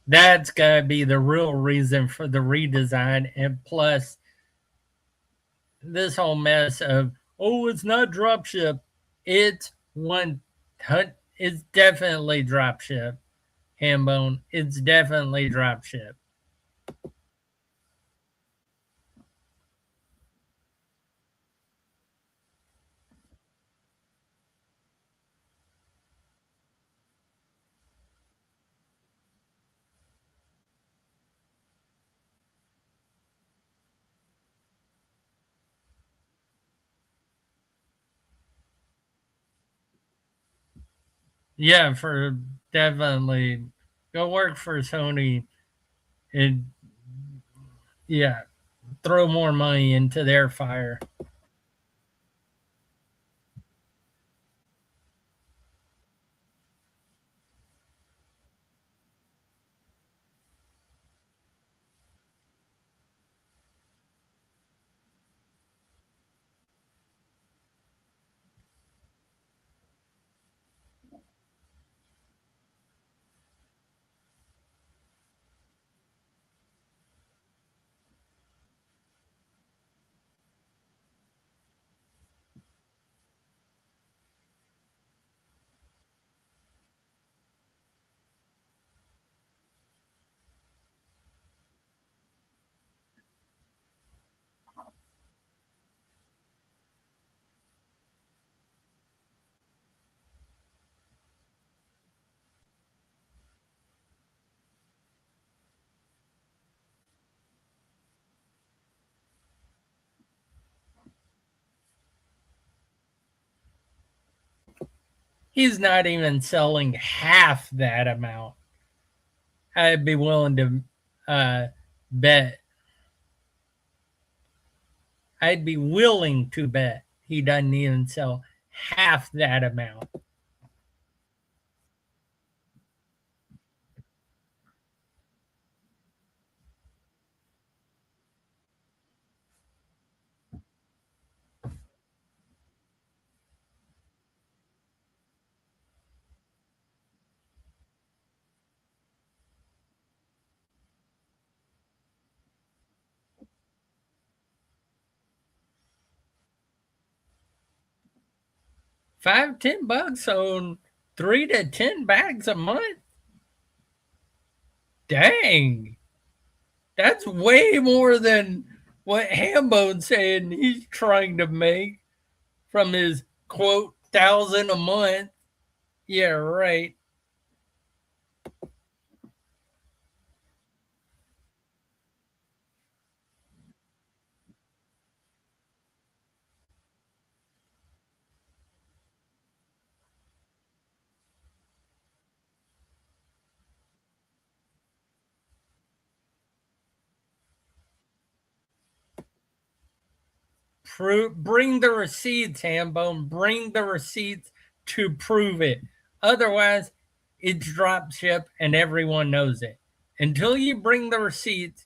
That's gotta be the real reason for the redesign. And plus, this whole mess of, oh, it's not dropship. It's one, it's definitely dropship. Hambone, it's definitely dropship. Yeah, for definitely go work for Sony and yeah, throw more money into their fire. He's not even selling half that amount. I'd be willing to bet. I'd be willing to bet he doesn't even sell half that amount. $5-10 on 3 to 10 bags a month. Dang, that's way more than what Hambone's saying he's trying to make from his quote 1,000 a month. Yeah, right. Bring the receipts, Hambone. Bring the receipts to prove it. Otherwise, it's drop ship and everyone knows it. Until you bring the receipts,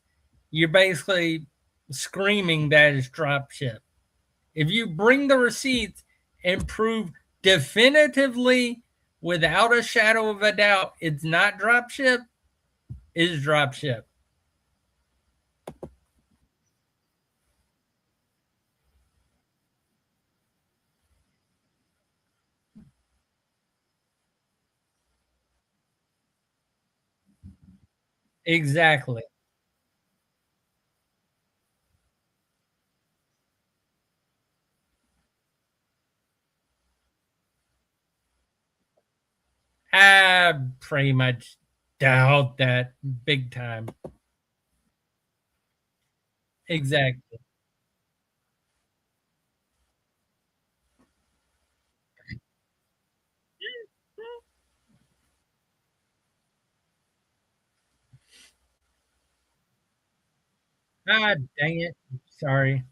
you're basically screaming that it's drop ship. If you bring the receipts and prove definitively, without a shadow of a doubt, it's not drop ship, it's drop ship. Exactly. I pretty much doubt that big time. Exactly. Ah, dang it. Sorry.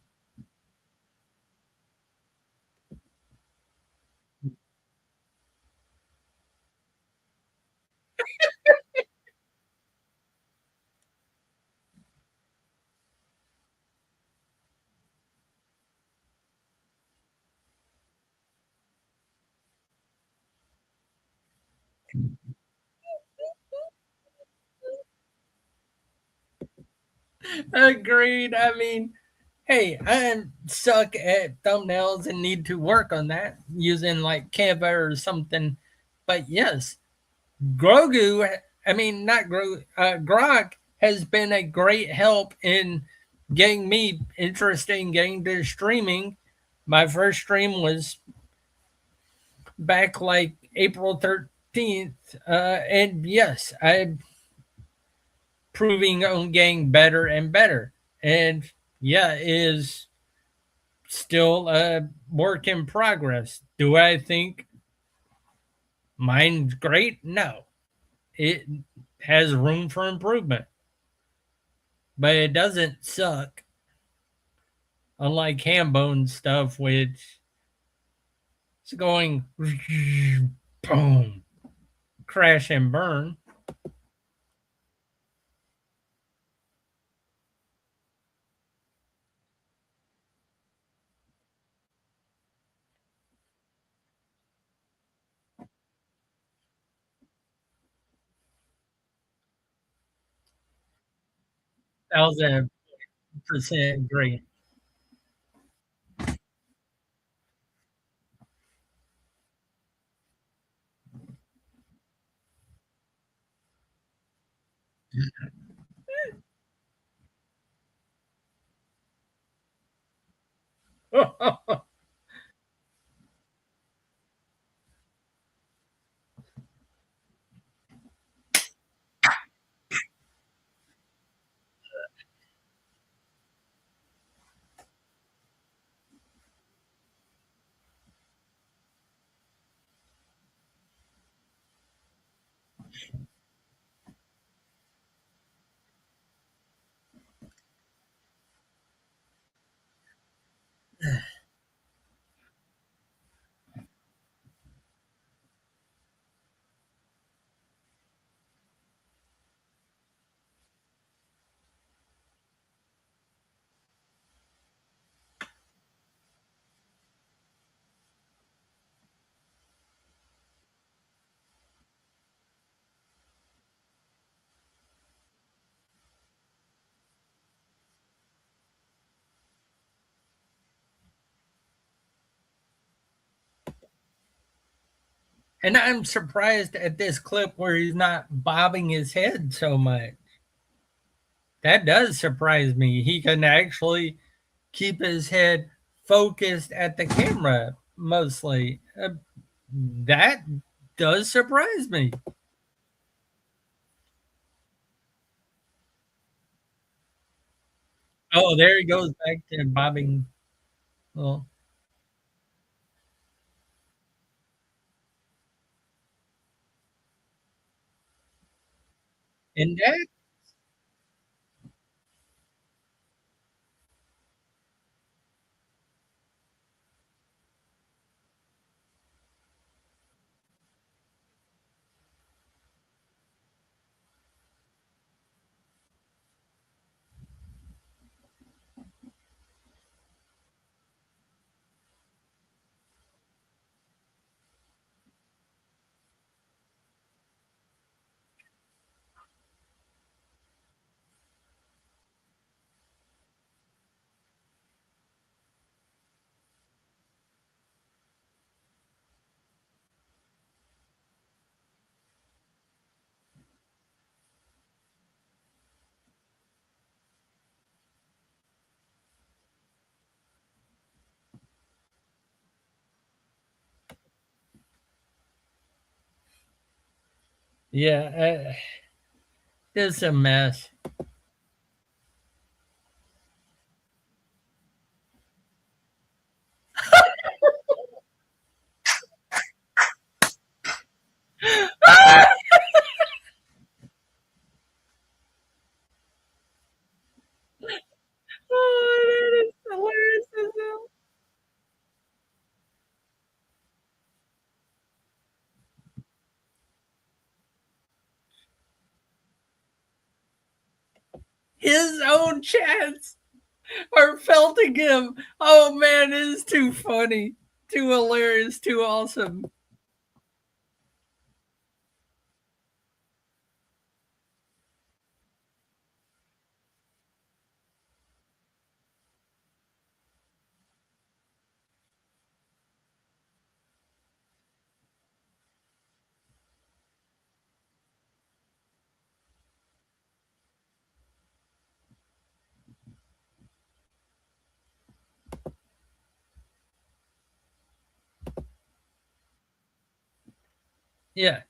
Agreed. I mean, hey, I suck at thumbnails and need to work on that using like Canva or something. But yes, Grogu, I mean, not Grogu, Grok has been a great help in getting me interested in getting to streaming. My first stream was back like April 13th. And yes, I'm proving on getting better and better. And yeah, it is still a work in progress. Do I think mine's great? No. It has room for improvement, but it doesn't suck. Unlike Hambone stuff, which is going boom, crash and burn. $1,000% agree. And I'm surprised at this clip where he's not bobbing his head so much. That does surprise me. He can actually keep his head focused at the camera mostly. That does surprise me. Oh, there he goes back to bobbing. Well, and that, yeah, it's a mess. Oh, that is hilarious as hell. His own chats are felting him. Oh man, it is too funny, too hilarious, too awesome. Yeah,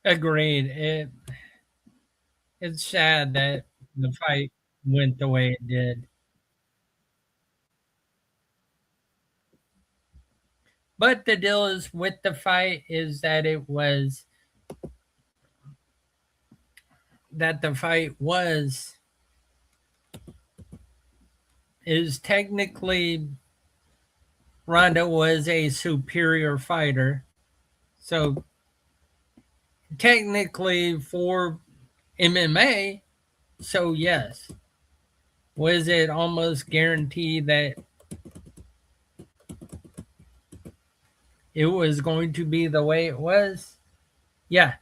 agreed. It's sad that the fight went the way it did. But the deal is with the fight is that the fight was is technically Ronda was a superior fighter. So technically for MMA, so yes. Was it almost guaranteed that it was going to be the way it was? Yeah.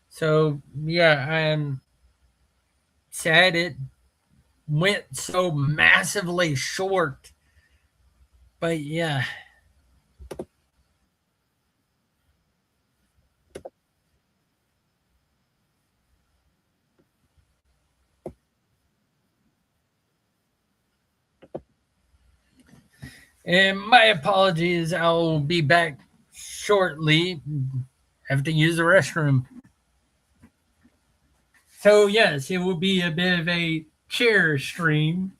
So yeah, I'm sad it went so massively short. But yeah, and my apologies. I'll be back shortly. Have to use the restroom. So yes, it will be a bit of a chair stream.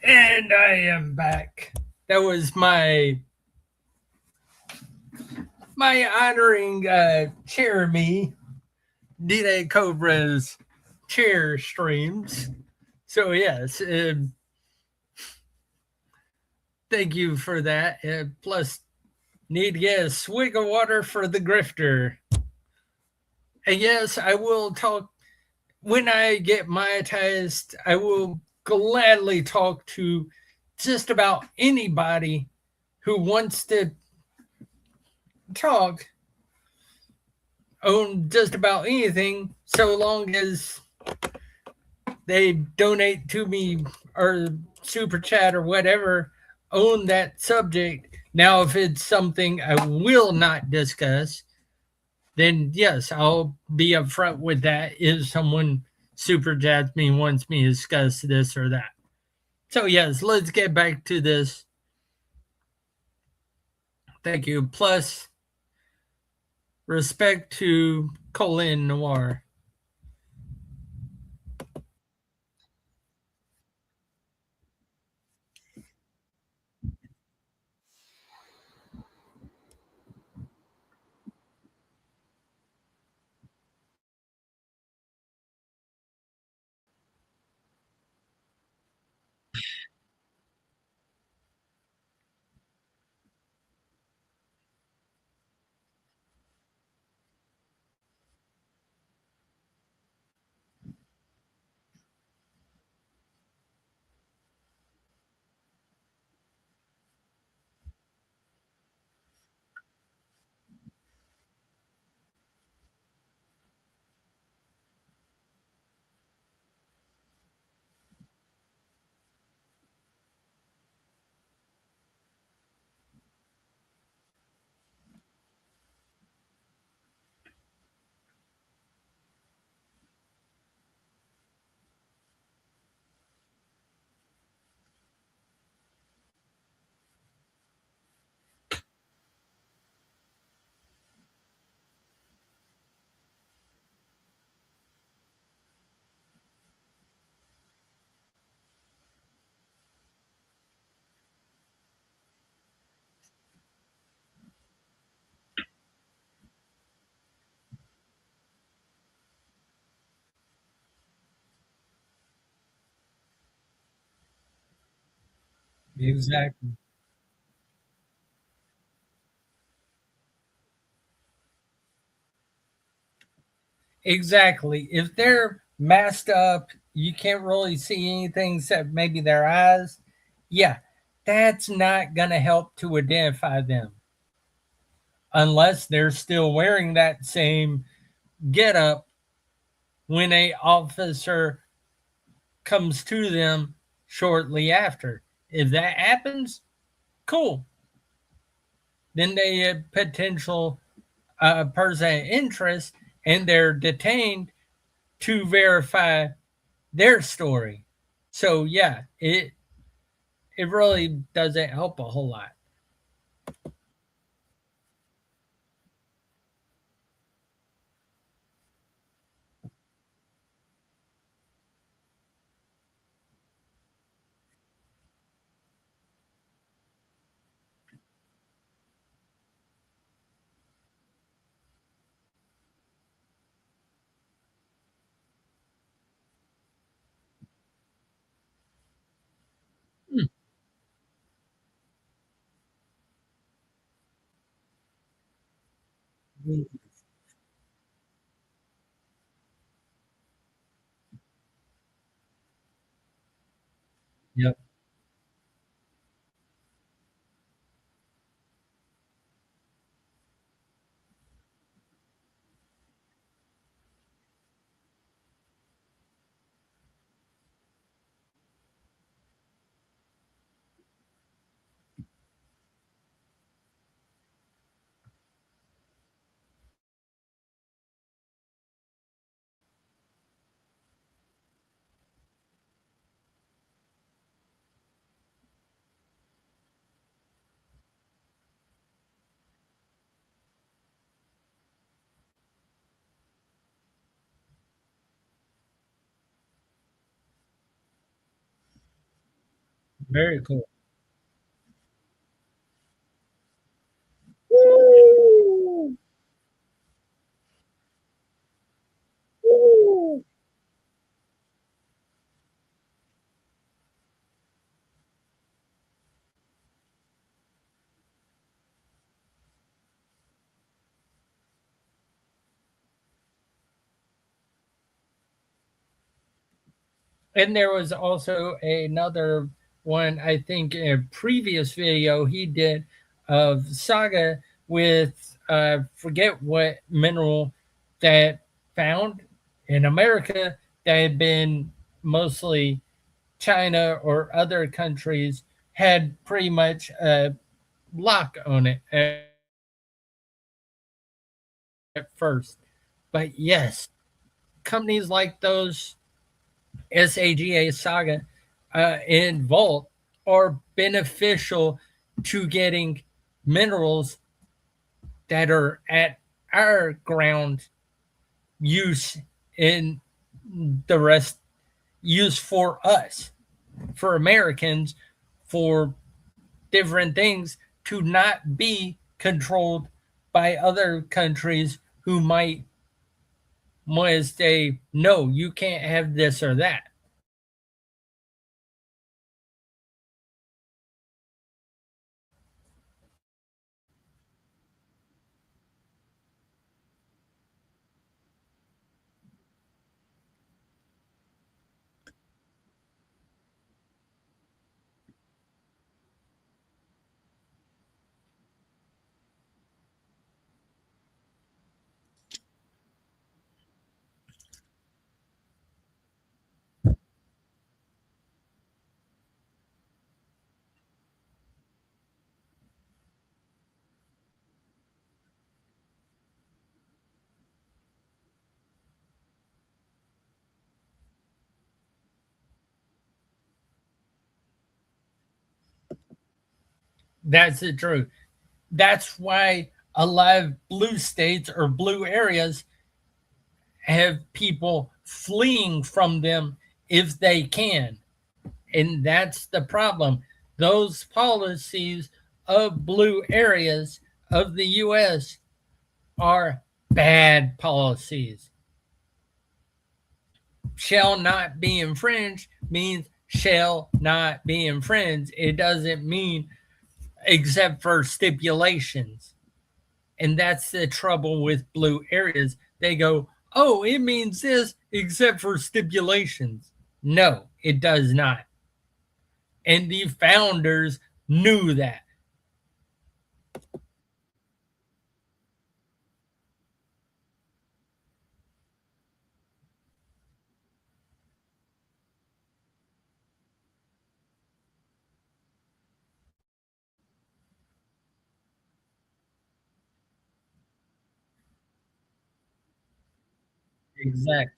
And I am back. That was my honoring Jeremy D-Day Cobra's chair streams. So yes, thank you for that. Plus, need to get a swig of water for the grifter. And yes, I will talk when I get monetized. I will gladly talk to just about anybody who wants to talk on just about anything, so long as they donate to me or super chat or whatever on that subject. Now, if it's something I will not discuss, then yes, I'll be upfront with that. If someone super chats me, wants me to discuss this or that. So, yes, let's get back to this. Thank you. Plus, respect to Colin Noir. Exactly. Exactly. If they're masked up, you can't really see anything except maybe their eyes. Yeah, that's not going to help to identify them unless they're still wearing that same getup when a officer comes to them shortly after. If that happens, cool. Then they have potential person of interest and they're detained to verify their story. So yeah, it really doesn't help a whole lot. Mm. Yep. Very cool. And there was also another one, I think, in a previous video he did of Saga with forget what mineral that found in America that had been mostly China or other countries had pretty much a lock on it at first. But yes, companies like those SAGA Saga and Vault are beneficial to getting minerals that are at our ground use in the rest use for us, for Americans, for different things to not be controlled by other countries who might want to say, no, you can't have this or that. That's the truth. That's why a lot of blue states or blue areas have people fleeing from them if they can. And that's the problem. Those policies of blue areas of the US are bad policies. Shall not be infringed means shall not be infringed. It doesn't mean except for stipulations. And that's the trouble with blue areas. They go, oh, it means this except for stipulations. No, it does not. And the founders knew that. Exactly.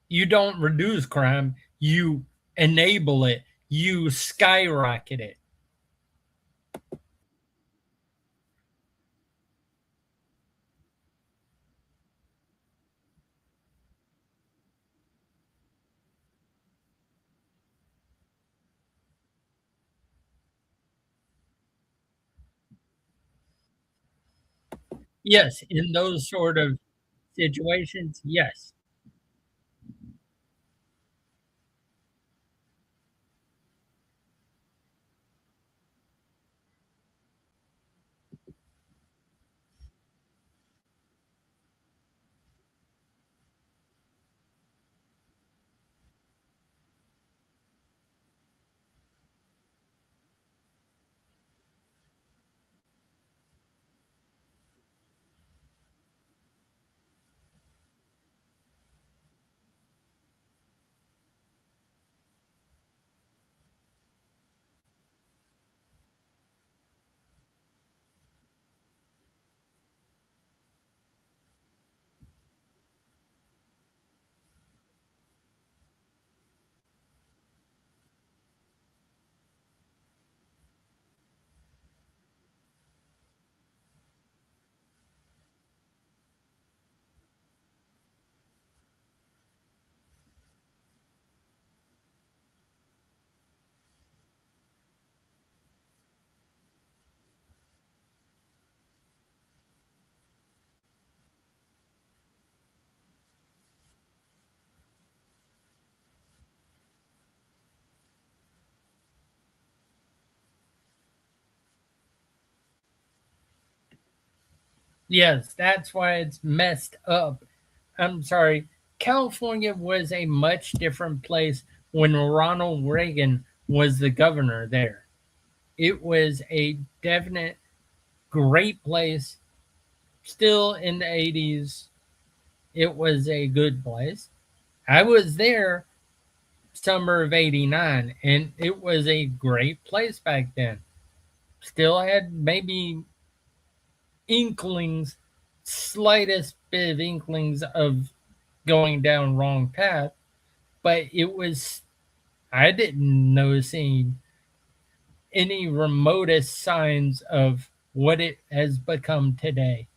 You don't reduce crime, you enable it, you skyrocket it. Yes, in those sort of situations, yes. Yes, that's why it's messed up. I'm sorry. California was a much different place when Ronald Reagan was the governor there. It was a definite great place. Still in the 80s, it was a good place. I was there summer of 89 and it was a great place back then. Still had maybe inklings, slightest bit of inklings of going down wrong path, but it was I didn't notice any remotest signs of what it has become today.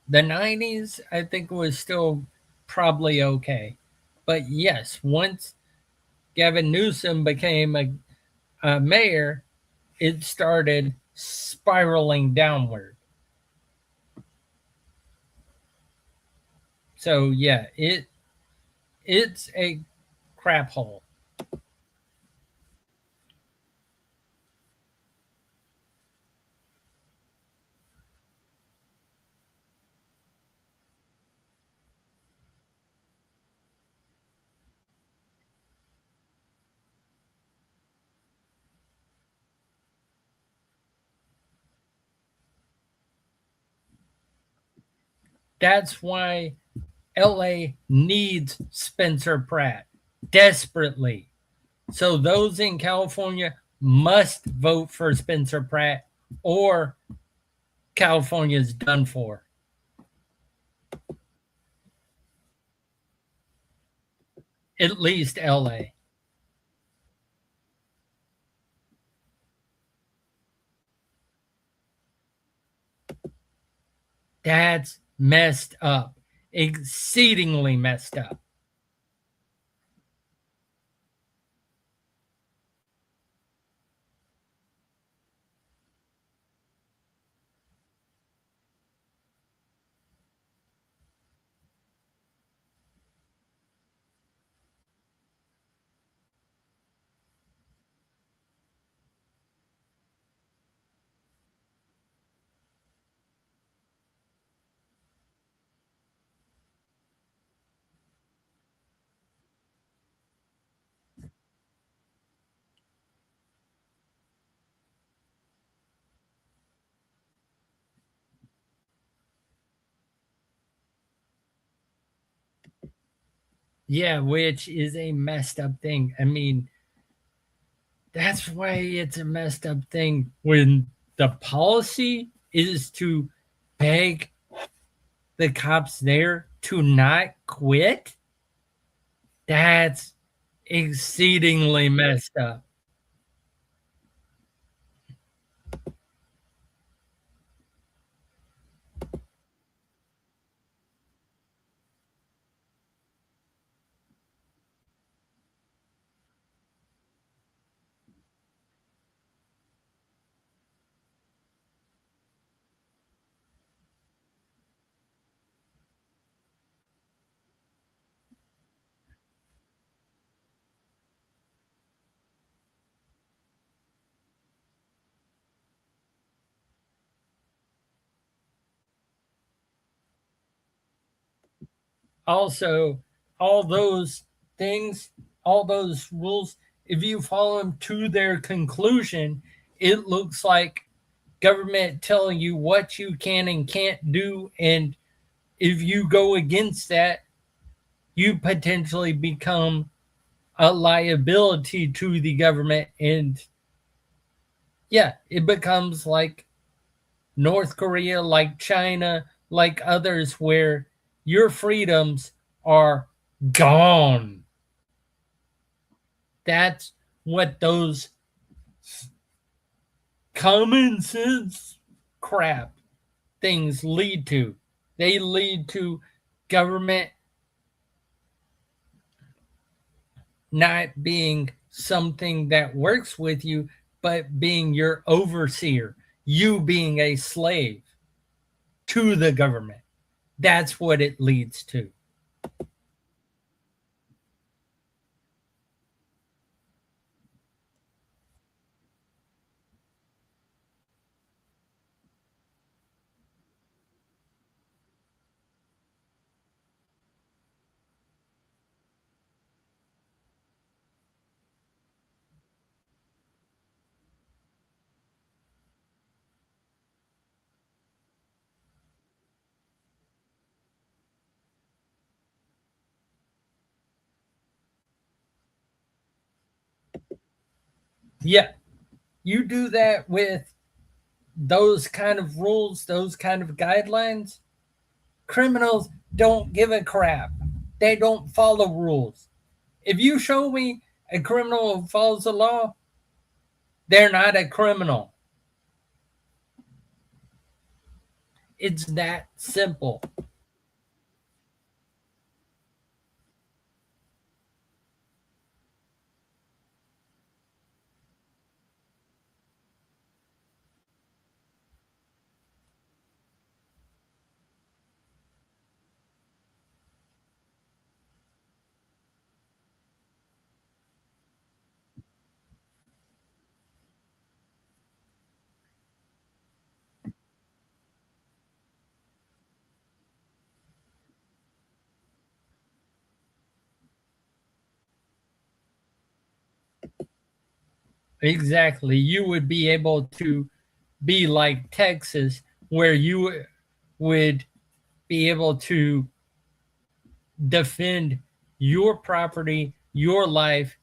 The 90s I think was still probably okay. But yes, once Gavin Newsom became a mayor, it started spiraling downward. So yeah, it's a crap hole. That's why LA needs Spencer Pratt desperately. So those in California must vote for Spencer Pratt or California's done for. At least LA. That's messed up. Exceedingly messed up. Yeah, which is a messed up thing. I mean, that's why it's a messed up thing when the policy is to beg the cops there to not quit. That's exceedingly messed up. Also, all those things, all those rules, if you follow them to their conclusion, it looks like government telling you what you can and can't do. And if you go against that, you potentially become a liability to the government. And yeah, it becomes like North Korea, like China, like others, where your freedoms are gone. That's what those common sense crap things lead to. They lead to government not being something that works with you, but being your overseer, you being a slave to the government. That's what it leads to. Yeah, you do that with those kind of rules, those kind of guidelines. Criminals don't give a crap. They don't follow rules. If you show me a criminal who follows the law, they're not a criminal. It's that simple. Exactly. You would be able to be like Texas, where you would be able to defend your property, your life,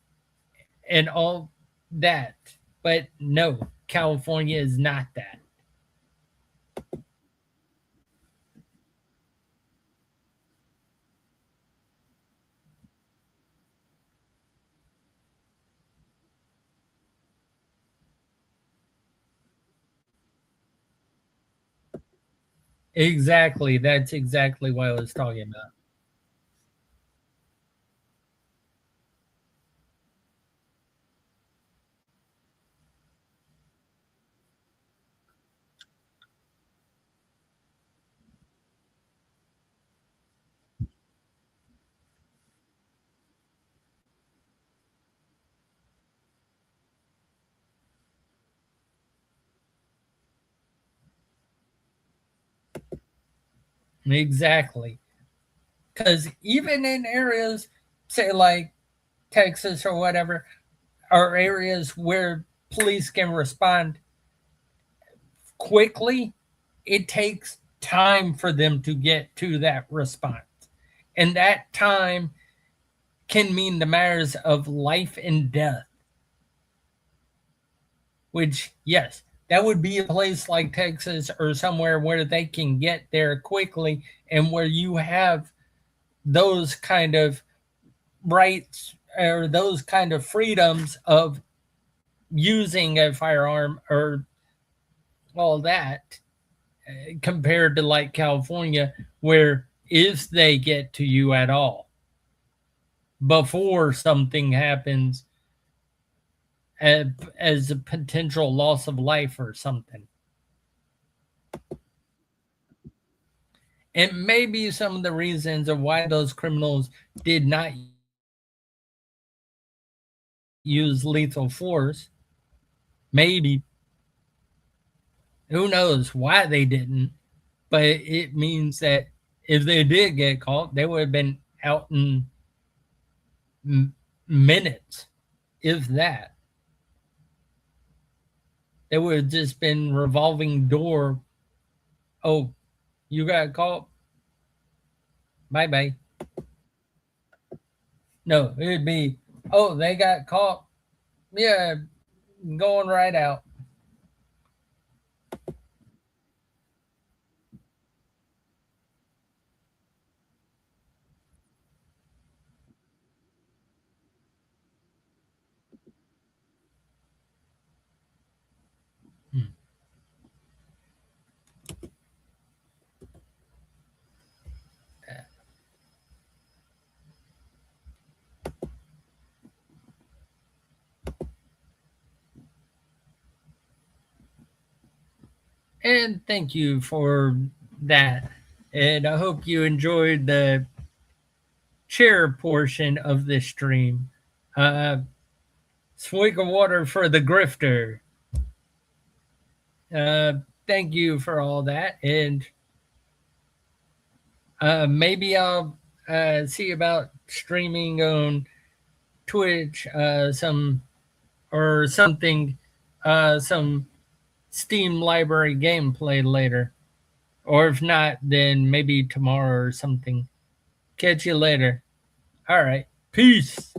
and all that. But no, California is not that. Exactly. That's exactly what I was talking about. Exactly. Because even in areas, say like Texas or whatever, are areas where police can respond quickly, it takes time for them to get to that response. And that time can mean the matters of life and death, which, yes, that would be a place like Texas or somewhere where they can get there quickly and where you have those kind of rights or those kind of freedoms of using a firearm or all that, compared to like California, where if they get to you at all before something happens as a potential loss of life or something. And maybe some of the reasons of why those criminals did not use lethal force, maybe, who knows why they didn't, but it means that if they did get caught, they would have been out in minutes, if that. They would have just been revolving door. Oh, you got caught? Bye bye. No, it'd be, oh, they got caught. Yeah, going right out. And thank you for that. And I hope you enjoyed the chair portion of this stream. Uh, Swig of water for the grifter. Uh, Thank you for all that. And maybe I'll see about streaming on Twitch some or something, some Steam library gameplay later. Or if not, then maybe tomorrow or something. Catch you later. All right. Peace.